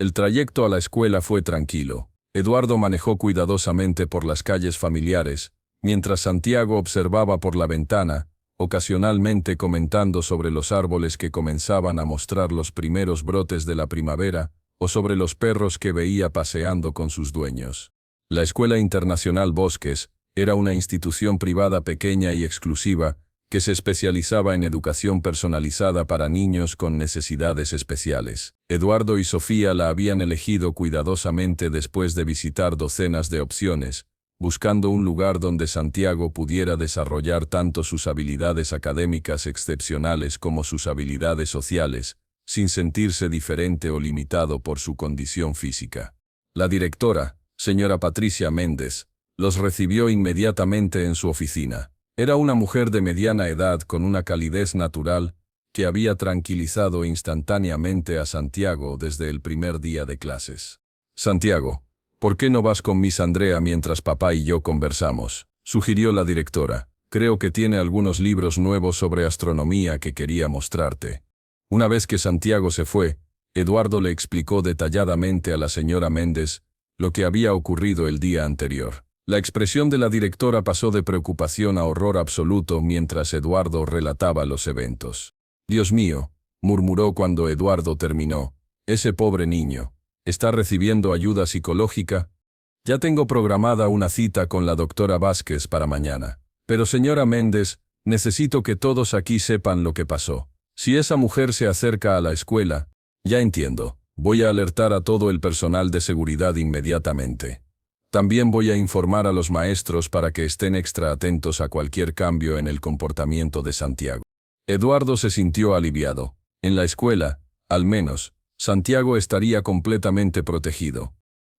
El trayecto a la escuela fue tranquilo. Eduardo manejó cuidadosamente por las calles familiares, mientras Santiago observaba por la ventana, ocasionalmente comentando sobre los árboles que comenzaban a mostrar los primeros brotes de la primavera, o sobre los perros que veía paseando con sus dueños. La Escuela Internacional Bosques era una institución privada pequeña y exclusiva que se especializaba en educación personalizada para niños con necesidades especiales. Eduardo y Sofía la habían elegido cuidadosamente después de visitar docenas de opciones, buscando un lugar donde Santiago pudiera desarrollar tanto sus habilidades académicas excepcionales como sus habilidades sociales, sin sentirse diferente o limitado por su condición física. La directora, señora Patricia Méndez, los recibió inmediatamente en su oficina. Era una mujer de mediana edad con una calidez natural que había tranquilizado instantáneamente a Santiago desde el primer día de clases. Santiago, ¿por qué no vas con Miss Andrea mientras papá y yo conversamos?, sugirió la directora. Creo que tiene algunos libros nuevos sobre astronomía que quería mostrarte. Una vez que Santiago se fue, Eduardo le explicó detalladamente a la señora Méndez lo que había ocurrido el día anterior. La expresión de la directora pasó de preocupación a horror absoluto mientras Eduardo relataba los eventos. Dios mío, murmuró cuando Eduardo terminó. Ese pobre niño. ¿Está recibiendo ayuda psicológica? Ya tengo programada una cita con la doctora Vázquez para mañana. Pero señora Méndez, necesito que todos aquí sepan lo que pasó. Si esa mujer se acerca a la escuela, ya entiendo. Voy a alertar a todo el personal de seguridad inmediatamente. También voy a informar a los maestros para que estén extra atentos a cualquier cambio en el comportamiento de Santiago. Eduardo se sintió aliviado. En la escuela, al menos, Santiago estaría completamente protegido.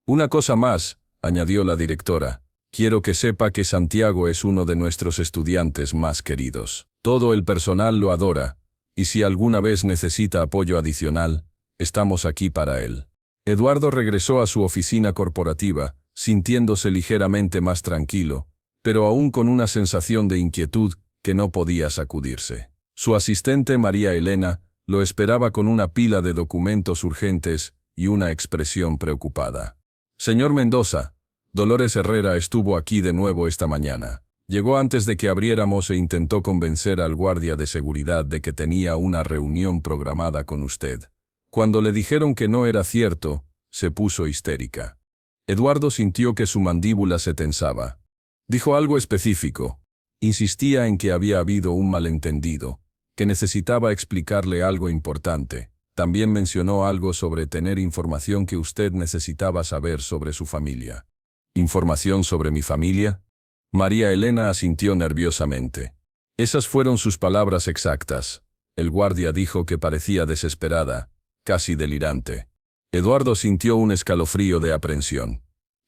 Una cosa más, añadió la directora. Quiero que sepa que Santiago es uno de nuestros estudiantes más queridos. Todo el personal lo adora, y si alguna vez necesita apoyo adicional, estamos aquí para él. Eduardo regresó a su oficina corporativa, sintiéndose ligeramente más tranquilo, pero aún con una sensación de inquietud que no podía sacudirse. Su asistente María Elena lo esperaba con una pila de documentos urgentes y una expresión preocupada. Señor Mendoza, Dolores Herrera estuvo aquí de nuevo esta mañana. Llegó antes de que abriéramos e intentó convencer al guardia de seguridad de que tenía una reunión programada con usted. Cuando le dijeron que no era cierto, se puso histérica. Eduardo sintió que su mandíbula se tensaba. Dijo algo específico. Insistía en que había habido un malentendido, que necesitaba explicarle algo importante. También mencionó algo sobre tener información que usted necesitaba saber sobre su familia. ¿Información sobre mi familia? María Elena asintió nerviosamente. Esas fueron sus palabras exactas. El guardia dijo que parecía desesperada, casi delirante. Eduardo sintió un escalofrío de aprensión.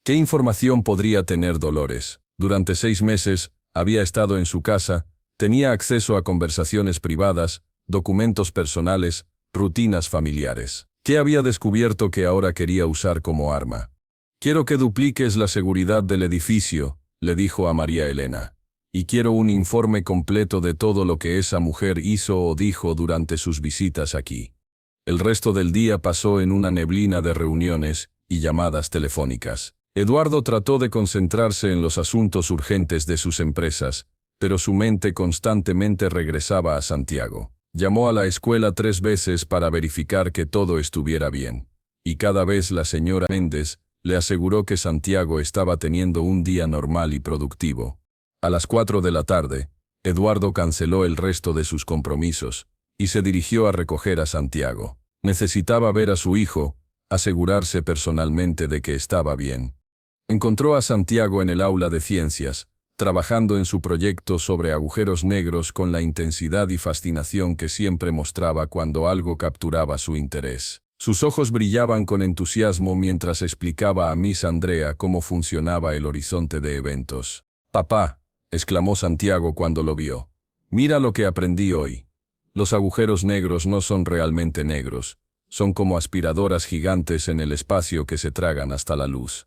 ¿Qué información podría tener Dolores? Durante 6 meses, había estado en su casa, tenía acceso a conversaciones privadas, documentos personales, rutinas familiares. ¿Qué había descubierto que ahora quería usar como arma? Quiero que dupliques la seguridad del edificio, le dijo a María Elena. Y quiero un informe completo de todo lo que esa mujer hizo o dijo durante sus visitas aquí. El resto del día pasó en una neblina de reuniones y llamadas telefónicas. Eduardo trató de concentrarse en los asuntos urgentes de sus empresas, pero su mente constantemente regresaba a Santiago. Llamó a la escuela 3 veces para verificar que todo estuviera bien, y cada vez la señora Méndez le aseguró que Santiago estaba teniendo un día normal y productivo. A las 4 de la tarde, Eduardo canceló el resto de sus compromisos y se dirigió a recoger a Santiago. Necesitaba ver a su hijo, asegurarse personalmente de que estaba bien. Encontró a Santiago en el aula de ciencias, trabajando en su proyecto sobre agujeros negros con la intensidad y fascinación que siempre mostraba cuando algo capturaba su interés. Sus ojos brillaban con entusiasmo mientras explicaba a Miss Andrea cómo funcionaba el horizonte de eventos. «Papá», exclamó Santiago cuando lo vio, «mira lo que aprendí hoy. Los agujeros negros no son realmente negros, son como aspiradoras gigantes en el espacio que se tragan hasta la luz».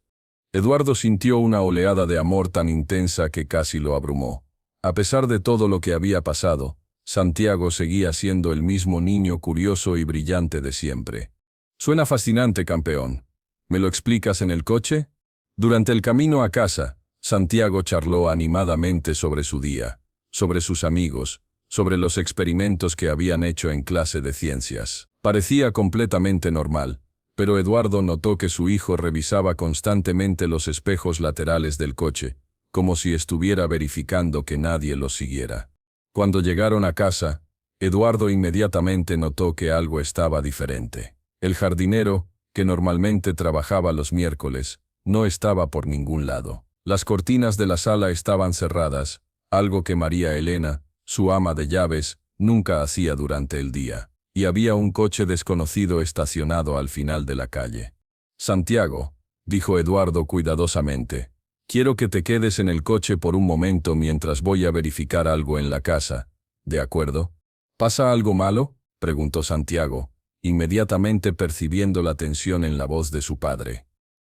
Eduardo sintió una oleada de amor tan intensa que casi lo abrumó. A pesar de todo lo que había pasado, Santiago seguía siendo el mismo niño curioso y brillante de siempre. «Suena fascinante, campeón. ¿Me lo explicas en el coche?» Durante el camino a casa, Santiago charló animadamente sobre su día, sobre sus amigos, sobre los experimentos que habían hecho en clase de ciencias. Parecía completamente normal, pero Eduardo notó que su hijo revisaba constantemente los espejos laterales del coche, como si estuviera verificando que nadie los siguiera. Cuando llegaron a casa, Eduardo inmediatamente notó que algo estaba diferente. El jardinero, que normalmente trabajaba los miércoles, no estaba por ningún lado. Las cortinas de la sala estaban cerradas, algo que María Elena, su ama de llaves, nunca hacía durante el día. Y había un coche desconocido estacionado al final de la calle. «Santiago», dijo Eduardo cuidadosamente, «quiero que te quedes en el coche por un momento mientras voy a verificar algo en la casa. ¿De acuerdo?» «¿Pasa algo malo?», preguntó Santiago, inmediatamente percibiendo la tensión en la voz de su padre.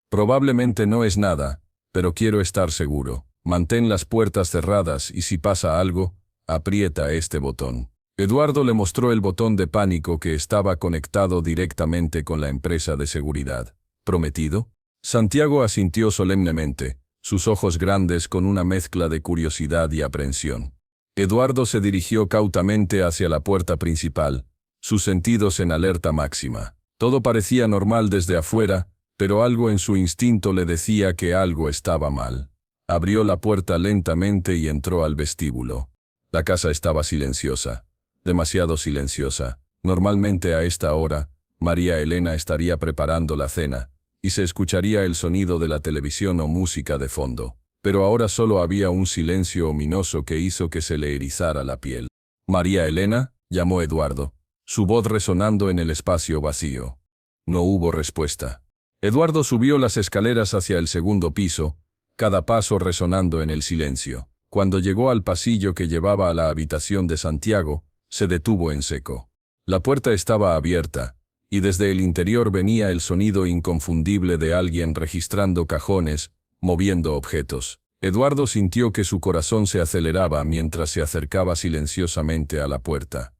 «Probablemente no es nada, pero quiero estar seguro. Mantén las puertas cerradas y si pasa algo, aprieta este botón». Eduardo le mostró el botón de pánico que estaba conectado directamente con la empresa de seguridad. ¿Prometido? Santiago asintió solemnemente, sus ojos grandes con una mezcla de curiosidad y aprensión. Eduardo se dirigió cautamente hacia la puerta principal, sus sentidos en alerta máxima. Todo parecía normal desde afuera, pero algo en su instinto le decía que algo estaba mal. Abrió la puerta lentamente y entró al vestíbulo. La casa estaba silenciosa. Demasiado silenciosa. Normalmente a esta hora, María Elena estaría preparando la cena, y se escucharía el sonido de la televisión o música de fondo. Pero ahora solo había un silencio ominoso que hizo que se le erizara la piel. «María Elena», llamó Eduardo, su voz resonando en el espacio vacío. No hubo respuesta. Eduardo subió las escaleras hacia el segundo piso, cada paso resonando en el silencio. Cuando llegó al pasillo que llevaba a la habitación de Santiago, se detuvo en seco. La puerta estaba abierta, y desde el interior venía el sonido inconfundible de alguien registrando cajones, moviendo objetos. Eduardo sintió que su corazón se aceleraba mientras se acercaba silenciosamente a la puerta.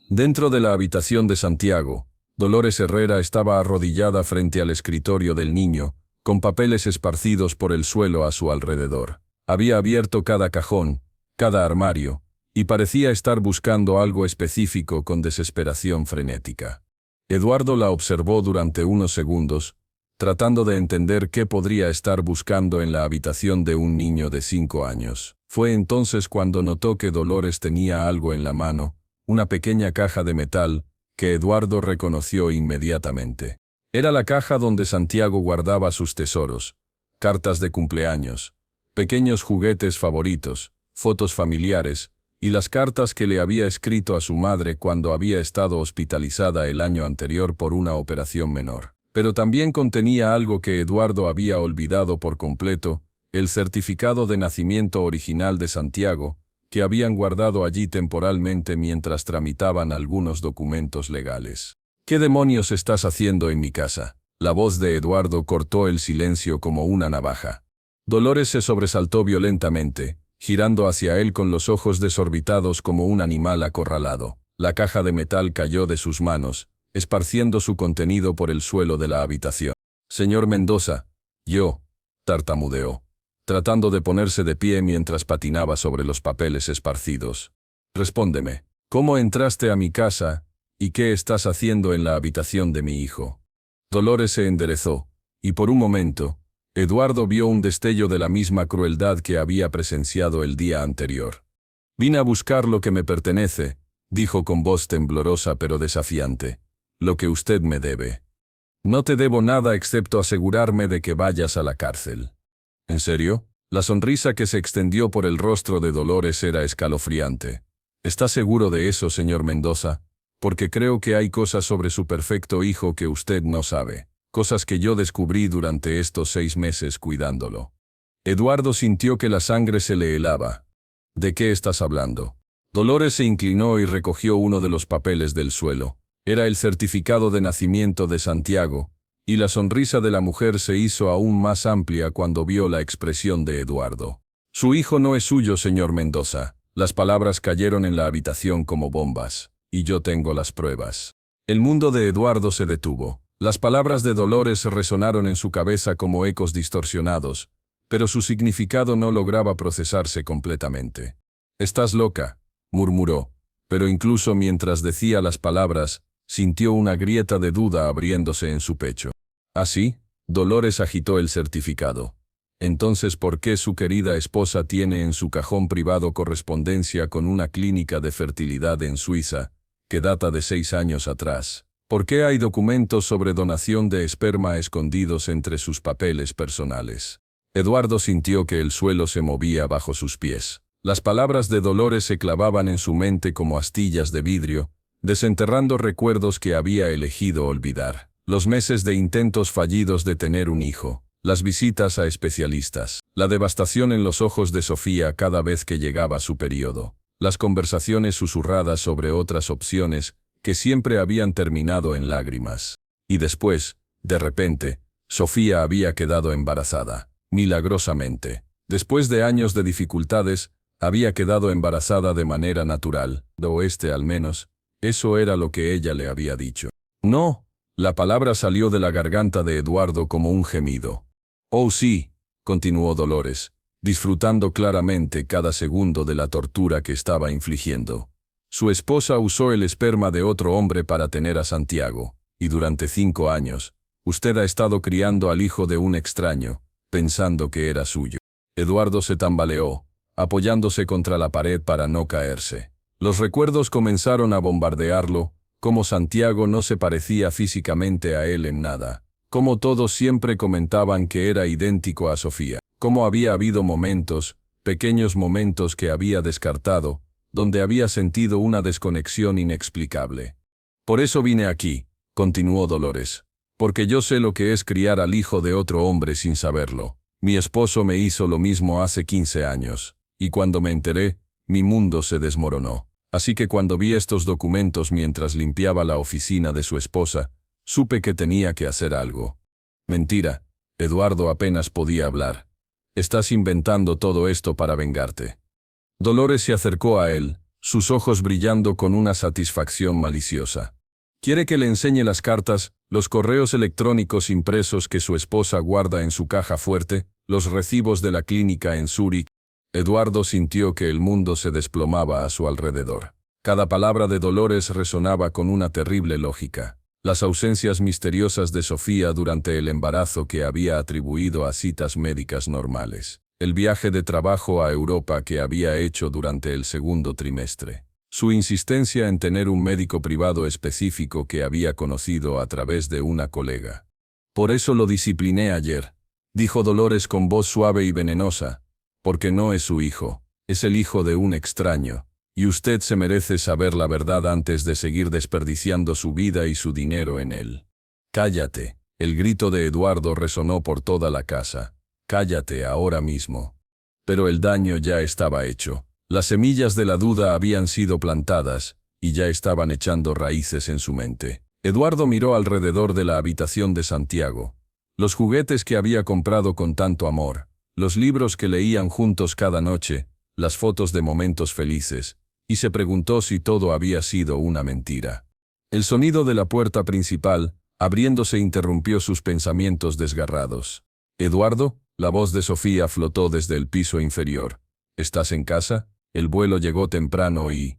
Dentro de la habitación de Santiago, Dolores Herrera estaba arrodillada frente al escritorio del niño, con papeles esparcidos por el suelo a su alrededor. Había abierto cada cajón, cada armario, y parecía estar buscando algo específico con desesperación frenética. Eduardo la observó durante unos segundos, tratando de entender qué podría estar buscando en la habitación de un niño de 5 años. Fue entonces cuando notó que Dolores tenía algo en la mano, una pequeña caja de metal, que Eduardo reconoció inmediatamente. Era la caja donde Santiago guardaba sus tesoros, cartas de cumpleaños, pequeños juguetes favoritos, fotos familiares, y las cartas que le había escrito a su madre cuando había estado hospitalizada el año anterior por una operación menor. Pero también contenía algo que Eduardo había olvidado por completo, el certificado de nacimiento original de Santiago, que habían guardado allí temporalmente mientras tramitaban algunos documentos legales. «¿Qué demonios estás haciendo en mi casa?». La voz de Eduardo cortó el silencio como una navaja. Dolores se sobresaltó violentamente, girando hacia él con los ojos desorbitados como un animal acorralado. La caja de metal cayó de sus manos, esparciendo su contenido por el suelo de la habitación. «Señor Mendoza», tartamudeó, tratando de ponerse de pie mientras patinaba sobre los papeles esparcidos. «Respóndeme, ¿cómo entraste a mi casa y qué estás haciendo en la habitación de mi hijo?». Dolores se enderezó, y por un momento, Eduardo vio un destello de la misma crueldad que había presenciado el día anterior. «Vine a buscar lo que me pertenece», dijo con voz temblorosa pero desafiante. «Lo que usted me debe. No te debo nada excepto asegurarme de que vayas a la cárcel». «¿En serio?». La sonrisa que se extendió por el rostro de Dolores era escalofriante. «¿Está seguro de eso, señor Mendoza? Porque creo que hay cosas sobre su perfecto hijo que usted no sabe. Cosas que yo descubrí durante estos 6 meses cuidándolo». Eduardo sintió que la sangre se le helaba. «¿De qué estás hablando?». Dolores se inclinó y recogió uno de los papeles del suelo. Era el certificado de nacimiento de Santiago, y la sonrisa de la mujer se hizo aún más amplia cuando vio la expresión de Eduardo. «Su hijo no es suyo, señor Mendoza». Las palabras cayeron en la habitación como bombas, y yo tengo las pruebas. El mundo de Eduardo se detuvo. Las palabras de Dolores resonaron en su cabeza como ecos distorsionados, pero su significado no lograba procesarse completamente. «Estás loca», murmuró, pero incluso mientras decía las palabras, sintió una grieta de duda abriéndose en su pecho. «¿Así?». Dolores agitó el certificado. «Entonces, ¿por qué su querida esposa tiene en su cajón privado correspondencia con una clínica de fertilidad en Suiza, que data de 6 años atrás? ¿Por qué hay documentos sobre donación de esperma escondidos entre sus papeles personales?». Eduardo sintió que el suelo se movía bajo sus pies. Las palabras de Dolores se clavaban en su mente como astillas de vidrio, desenterrando recuerdos que había elegido olvidar. Los meses de intentos fallidos de tener un hijo, las visitas a especialistas, la devastación en los ojos de Sofía cada vez que llegaba su periodo, las conversaciones susurradas sobre otras opciones que siempre habían terminado en lágrimas. Y después, de repente, Sofía había quedado embarazada, milagrosamente. Después de años de dificultades, había quedado embarazada de manera natural, al menos, eso era lo que ella le había dicho. «No». La palabra salió de la garganta de Eduardo como un gemido. «Oh sí», continuó Dolores, disfrutando claramente cada segundo de la tortura que estaba infligiendo. «Su esposa usó el esperma de otro hombre para tener a Santiago, y durante 5 años, usted ha estado criando al hijo de un extraño, pensando que era suyo». Eduardo se tambaleó, apoyándose contra la pared para no caerse. Los recuerdos comenzaron a bombardearlo, como Santiago no se parecía físicamente a él en nada, Como todos siempre comentaban que era idéntico a Sofía. Como había habido momentos, pequeños momentos que había descartado, donde había sentido una desconexión inexplicable. Por eso vine aquí, continuó Dolores. Porque yo sé lo que es criar al hijo de otro hombre sin saberlo. Mi esposo me hizo lo mismo hace 15 años, y cuando me enteré, mi mundo se desmoronó. Así que cuando vi estos documentos mientras limpiaba la oficina de su esposa, supe que tenía que hacer algo. Mentira, Eduardo apenas podía hablar. Estás inventando todo esto para vengarte. Dolores se acercó a él, sus ojos brillando con una satisfacción maliciosa. Quiere que le enseñe las cartas, los correos electrónicos impresos que su esposa guarda en su caja fuerte, los recibos de la clínica en Zúrich. Eduardo sintió que el mundo se desplomaba a su alrededor. Cada palabra de Dolores resonaba con una terrible lógica. Las ausencias misteriosas de Sofía durante el embarazo que había atribuido a citas médicas normales. El viaje de trabajo a Europa que había hecho durante el segundo trimestre. Su insistencia en tener un médico privado específico que había conocido a través de una colega. Por eso lo discipliné ayer, dijo Dolores con voz suave y venenosa, porque no es su hijo, es el hijo de un extraño, y usted se merece saber la verdad antes de seguir desperdiciando su vida y su dinero en él. Cállate, el grito de Eduardo resonó por toda la casa, cállate ahora mismo. Pero el daño ya estaba hecho. Las semillas de la duda habían sido plantadas, y ya estaban echando raíces en su mente. Eduardo miró alrededor de la habitación de Santiago. Los juguetes que había comprado con tanto amor, los libros que leían juntos cada noche, las fotos de momentos felices, y se preguntó si todo había sido una mentira. El sonido de la puerta principal, abriéndose, interrumpió sus pensamientos desgarrados. «Eduardo», la voz de Sofía flotó desde el piso inferior. «¿Estás en casa?» El vuelo llegó temprano y...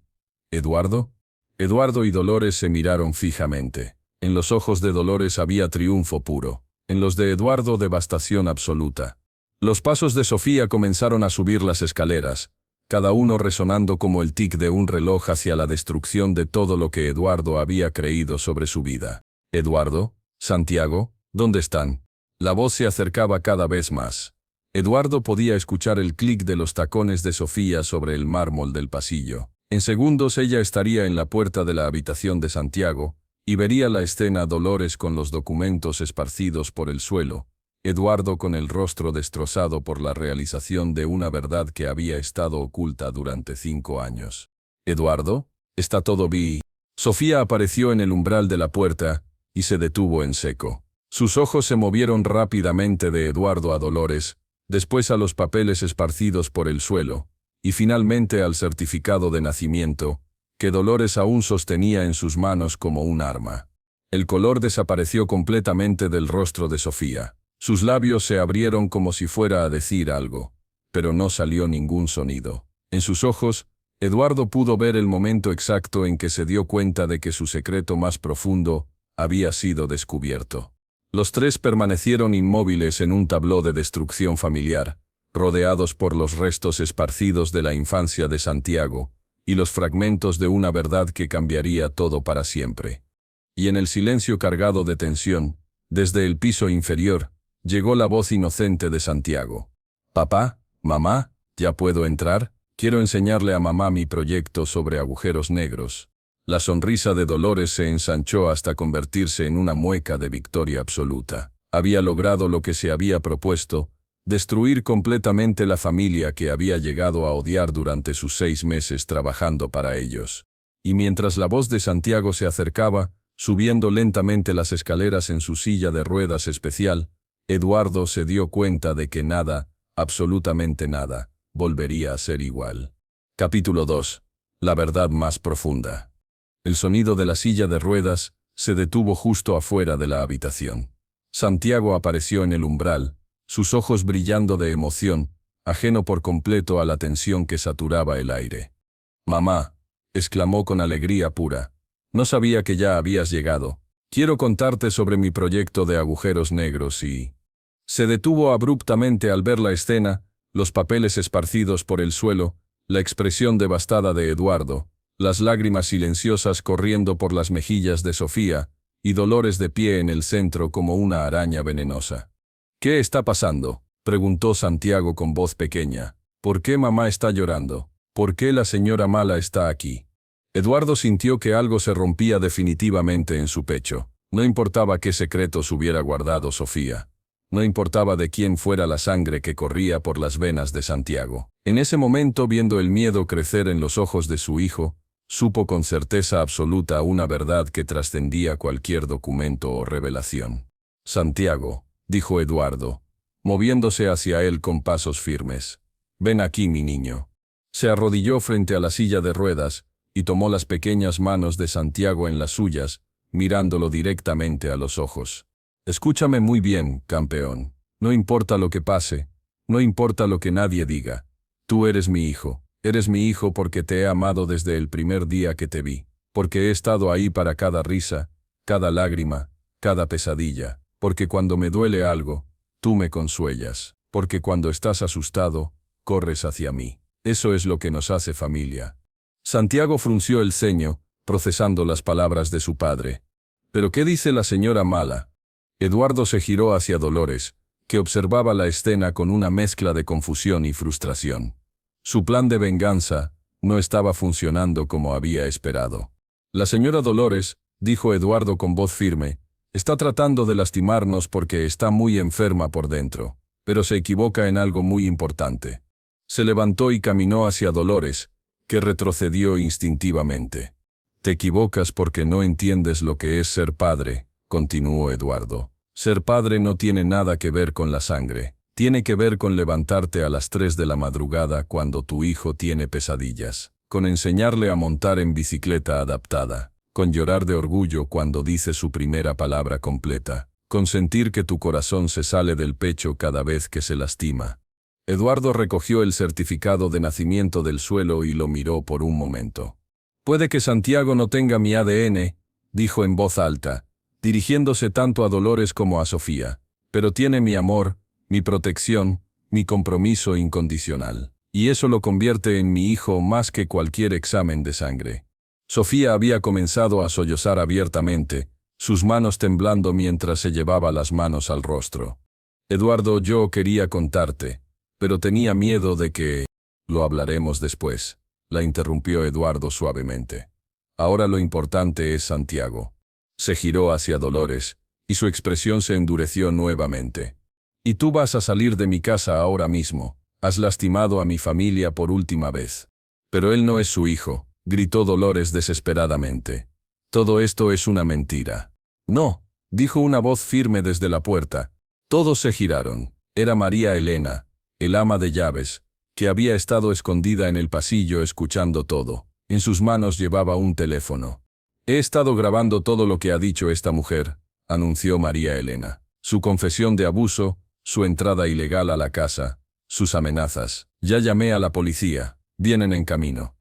¿Eduardo? Eduardo y Dolores se miraron fijamente. En los ojos de Dolores había triunfo puro. En los de Eduardo devastación absoluta. Los pasos de Sofía comenzaron a subir las escaleras, cada uno resonando como el tic de un reloj hacia la destrucción de todo lo que Eduardo había creído sobre su vida. «Eduardo, Santiago, ¿dónde están?» La voz se acercaba cada vez más. Eduardo podía escuchar el clic de los tacones de Sofía sobre el mármol del pasillo. En segundos ella estaría en la puerta de la habitación de Santiago, y vería la escena: Dolores con los documentos esparcidos por el suelo, Eduardo con el rostro destrozado por la realización de una verdad que había estado oculta durante 5 años. «Eduardo, ¿está todo bien?» Sofía apareció en el umbral de la puerta, y se detuvo en seco. Sus ojos se movieron rápidamente de Eduardo a Dolores, después a los papeles esparcidos por el suelo, y finalmente al certificado de nacimiento, que Dolores aún sostenía en sus manos como un arma. El color desapareció completamente del rostro de Sofía. Sus labios se abrieron como si fuera a decir algo, pero no salió ningún sonido. En sus ojos, Eduardo pudo ver el momento exacto en que se dio cuenta de que su secreto más profundo había sido descubierto. Los tres permanecieron inmóviles en un tabló de destrucción familiar, rodeados por los restos esparcidos de la infancia de Santiago, y los fragmentos de una verdad que cambiaría todo para siempre. Y en el silencio cargado de tensión, desde el piso inferior, llegó la voz inocente de Santiago. «Papá, mamá, ¿ya puedo entrar? Quiero enseñarle a mamá mi proyecto sobre agujeros negros». La sonrisa de Dolores se ensanchó hasta convertirse en una mueca de victoria absoluta. Había logrado lo que se había propuesto, destruir completamente la familia que había llegado a odiar durante sus 6 meses trabajando para ellos. Y mientras la voz de Santiago se acercaba, subiendo lentamente las escaleras en su silla de ruedas especial, Eduardo se dio cuenta de que nada, absolutamente nada, volvería a ser igual. Capítulo 2. La verdad más profunda. El sonido de la silla de ruedas se detuvo justo afuera de la habitación. Santiago apareció en el umbral, sus ojos brillando de emoción, ajeno por completo a la tensión que saturaba el aire. «Mamá», exclamó con alegría pura, «no sabía que ya habías llegado. Quiero contarte sobre mi proyecto de agujeros negros y...». Se detuvo abruptamente al ver la escena, los papeles esparcidos por el suelo, la expresión devastada de Eduardo, las lágrimas silenciosas corriendo por las mejillas de Sofía, y Dolores de pie en el centro como una araña venenosa. «¿Qué está pasando?», preguntó Santiago con voz pequeña. «¿Por qué mamá está llorando? ¿Por qué la señora Mala está aquí?». Eduardo sintió que algo se rompía definitivamente en su pecho. No importaba qué secretos hubiera guardado Sofía. No importaba de quién fuera la sangre que corría por las venas de Santiago. En ese momento, viendo el miedo crecer en los ojos de su hijo, supo con certeza absoluta una verdad que trascendía cualquier documento o revelación. «Santiago», dijo Eduardo, moviéndose hacia él con pasos firmes. «Ven aquí, mi niño». Se arrodilló frente a la silla de ruedas y tomó las pequeñas manos de Santiago en las suyas, mirándolo directamente a los ojos. «Escúchame muy bien, campeón. No importa lo que pase, no importa lo que nadie diga. Tú eres mi hijo. Eres mi hijo porque te he amado desde el primer día que te vi, porque he estado ahí para cada risa, cada lágrima, cada pesadilla, porque cuando me duele algo, tú me consuelas, porque cuando estás asustado, corres hacia mí. Eso es lo que nos hace familia». Santiago frunció el ceño, procesando las palabras de su padre. «¿Pero qué dice la señora Mala?». Eduardo se giró hacia Dolores, que observaba la escena con una mezcla de confusión y frustración. Su plan de venganza no estaba funcionando como había esperado. «La señora Dolores», dijo Eduardo con voz firme, «está tratando de lastimarnos porque está muy enferma por dentro, pero se equivoca en algo muy importante». Se levantó y caminó hacia Dolores, que retrocedió instintivamente. «Te equivocas porque no entiendes lo que es ser padre», continuó Eduardo. «Ser padre no tiene nada que ver con la sangre. Tiene que ver con levantarte a las 3 de la madrugada cuando tu hijo tiene pesadillas, con enseñarle a montar en bicicleta adaptada, con llorar de orgullo cuando dice su primera palabra completa, con sentir que tu corazón se sale del pecho cada vez que se lastima». Eduardo recogió el certificado de nacimiento del suelo y lo miró por un momento. «Puede que Santiago no tenga mi ADN», dijo en voz alta, dirigiéndose tanto a Dolores como a Sofía, «pero tiene mi amor, mi protección, mi compromiso incondicional. Y eso lo convierte en mi hijo más que cualquier examen de sangre». Sofía había comenzado a sollozar abiertamente, sus manos temblando mientras se llevaba las manos al rostro. «Eduardo, yo quería contarte, pero tenía miedo de que...». «Lo hablaremos después», la interrumpió Eduardo suavemente. «Ahora lo importante es Santiago». Se giró hacia Dolores, y su expresión se endureció nuevamente. «Y tú vas a salir de mi casa ahora mismo. Has lastimado a mi familia por última vez». «Pero él no es su hijo», gritó Dolores desesperadamente. «Todo esto es una mentira». «No», dijo una voz firme desde la puerta. Todos se giraron. Era María Elena, el ama de llaves, que había estado escondida en el pasillo escuchando todo. En sus manos llevaba un teléfono. «He estado grabando todo lo que ha dicho esta mujer», anunció María Elena. «Su confesión de abuso, su entrada ilegal a la casa, sus amenazas. Ya llamé a la policía. Vienen en camino».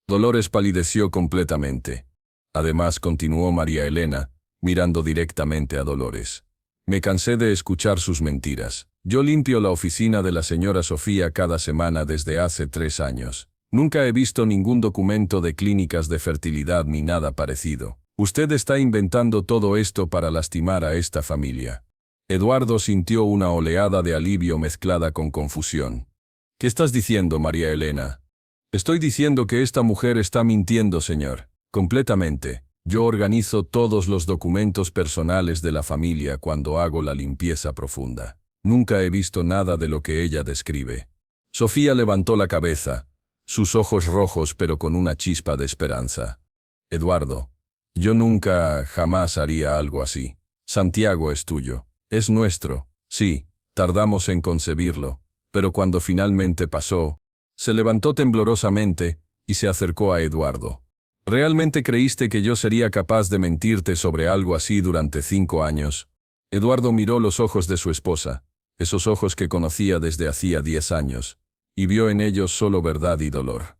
Dolores palideció completamente. Además, continuó María Elena, mirando directamente a Dolores. «Me cansé de escuchar sus mentiras. Yo limpio la oficina de la señora Sofía cada semana desde hace 3 años. Nunca he visto ningún documento de clínicas de fertilidad ni nada parecido. Usted está inventando todo esto para lastimar a esta familia». Eduardo sintió una oleada de alivio mezclada con confusión. «¿Qué estás diciendo, María Elena?». «Estoy diciendo que esta mujer está mintiendo, señor. Completamente. Yo organizo todos los documentos personales de la familia cuando hago la limpieza profunda. Nunca he visto nada de lo que ella describe». Sofía levantó la cabeza, sus ojos rojos pero con una chispa de esperanza. «Eduardo, yo nunca, jamás haría algo así. Santiago es tuyo. Es nuestro. Sí, tardamos en concebirlo, pero cuando finalmente pasó...». Se levantó temblorosamente y se acercó a Eduardo. «¿Realmente creíste que yo sería capaz de mentirte sobre algo así durante 5 años?» Eduardo miró los ojos de su esposa, esos ojos que conocía desde hacía 10 años, y vio en ellos solo verdad y dolor.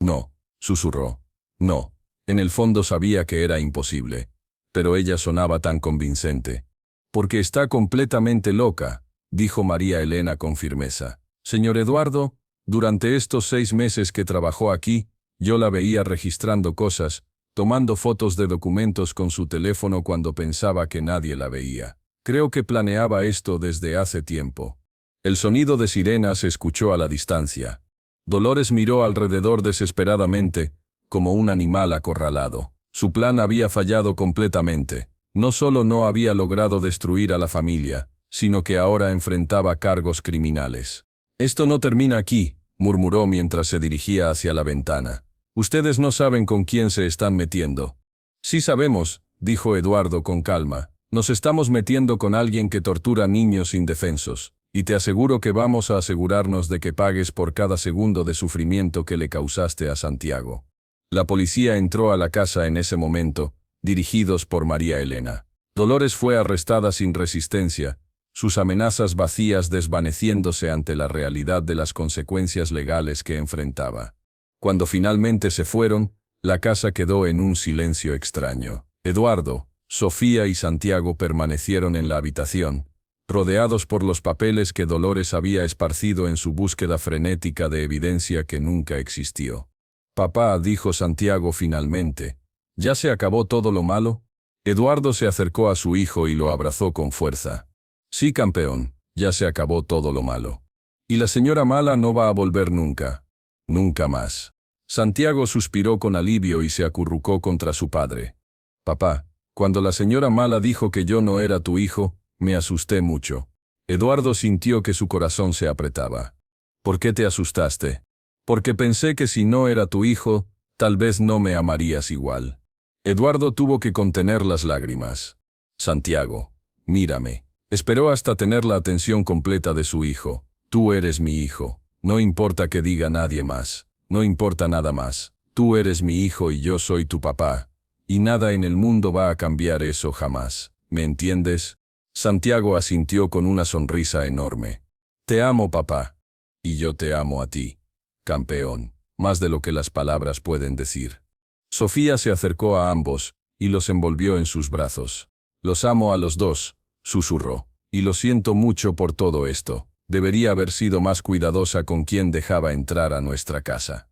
«No», susurró. «No». En el fondo sabía que era imposible, pero ella sonaba tan convincente. «Porque está completamente loca», dijo María Elena con firmeza. «Señor Eduardo, durante estos 6 meses que trabajó aquí, yo la veía registrando cosas, tomando fotos de documentos con su teléfono cuando pensaba que nadie la veía. Creo que planeaba esto desde hace tiempo. El sonido de sirena se escuchó a la distancia. Dolores miró alrededor desesperadamente, como un animal acorralado. Su plan había fallado completamente. No solo no había logrado destruir a la familia, sino que ahora enfrentaba cargos criminales. «Esto no termina aquí», murmuró mientras se dirigía hacia la ventana. «Ustedes no saben con quién se están metiendo». «Sí sabemos», dijo Eduardo con calma. «Nos estamos metiendo con alguien que tortura niños indefensos, y te aseguro que vamos a asegurarnos de que pagues por cada segundo de sufrimiento que le causaste a Santiago». La policía entró a la casa en ese momento, dirigidos por María Elena. Dolores fue arrestada sin resistencia, sus amenazas vacías desvaneciéndose ante la realidad de las consecuencias legales que enfrentaba. Cuando finalmente se fueron, la casa quedó en un silencio extraño. Eduardo, Sofía y Santiago permanecieron en la habitación, rodeados por los papeles que Dolores había esparcido en su búsqueda frenética de evidencia que nunca existió. «Papá», dijo Santiago finalmente, «¿ya se acabó todo lo malo?» Eduardo se acercó a su hijo y lo abrazó con fuerza. «Sí, campeón, ya se acabó todo lo malo. Y la señora mala no va a volver nunca. Nunca más». Santiago suspiró con alivio y se acurrucó contra su padre. «Papá, cuando la señora mala dijo que yo no era tu hijo, me asusté mucho». Eduardo sintió que su corazón se apretaba. «¿Por qué te asustaste?» «Porque pensé que si no era tu hijo, tal vez no me amarías igual». Eduardo tuvo que contener las lágrimas. «Santiago, mírame». Esperó hasta tener la atención completa de su hijo. «Tú eres mi hijo. No importa que diga nadie más. No importa nada más. Tú eres mi hijo y yo soy tu papá. Y nada en el mundo va a cambiar eso jamás. ¿Me entiendes?» Santiago asintió con una sonrisa enorme. «Te amo, papá. Y yo te amo a ti, campeón, más de lo que las palabras pueden decir». Sofía se acercó a ambos y los envolvió en sus brazos. «Los amo a los dos», susurró, «y lo siento mucho por todo esto. Debería haber sido más cuidadosa con quien dejaba entrar a nuestra casa».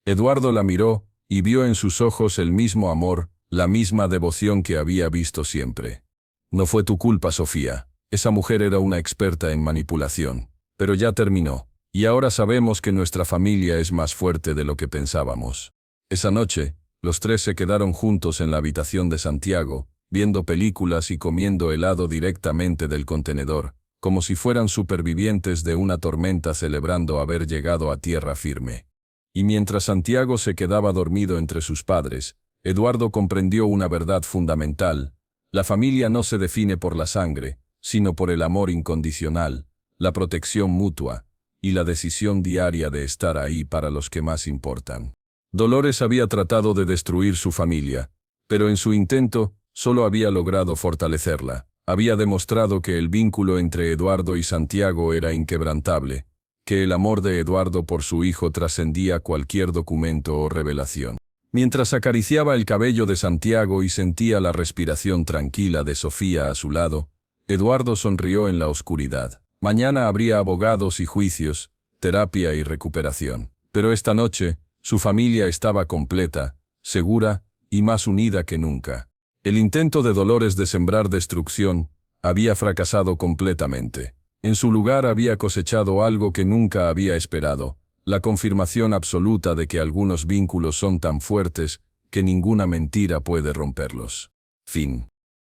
Eduardo la miró y vio en sus ojos el mismo amor, la misma devoción que había visto siempre. «No fue tu culpa, Sofía. Esa mujer era una experta en manipulación. Pero ya terminó, y ahora sabemos que nuestra familia es más fuerte de lo que pensábamos». Esa noche, los tres se quedaron juntos en la habitación de Santiago, viendo películas y comiendo helado directamente del contenedor, como si fueran supervivientes de una tormenta celebrando haber llegado a tierra firme. Y mientras Santiago se quedaba dormido entre sus padres, Eduardo comprendió una verdad fundamental: la familia no se define por la sangre, sino por el amor incondicional, la protección mutua, y la decisión diaria de estar ahí para los que más importan. Dolores había tratado de destruir su familia, pero en su intento, solo había logrado fortalecerla. Había demostrado que el vínculo entre Eduardo y Santiago era inquebrantable, que el amor de Eduardo por su hijo trascendía cualquier documento o revelación. Mientras acariciaba el cabello de Santiago y sentía la respiración tranquila de Sofía a su lado, Eduardo sonrió en la oscuridad. Mañana habría abogados y juicios, terapia y recuperación. Pero esta noche, su familia estaba completa, segura y más unida que nunca. El intento de Dolores de sembrar destrucción había fracasado completamente. En su lugar había cosechado algo que nunca había esperado: la confirmación absoluta de que algunos vínculos son tan fuertes que ninguna mentira puede romperlos. Fin.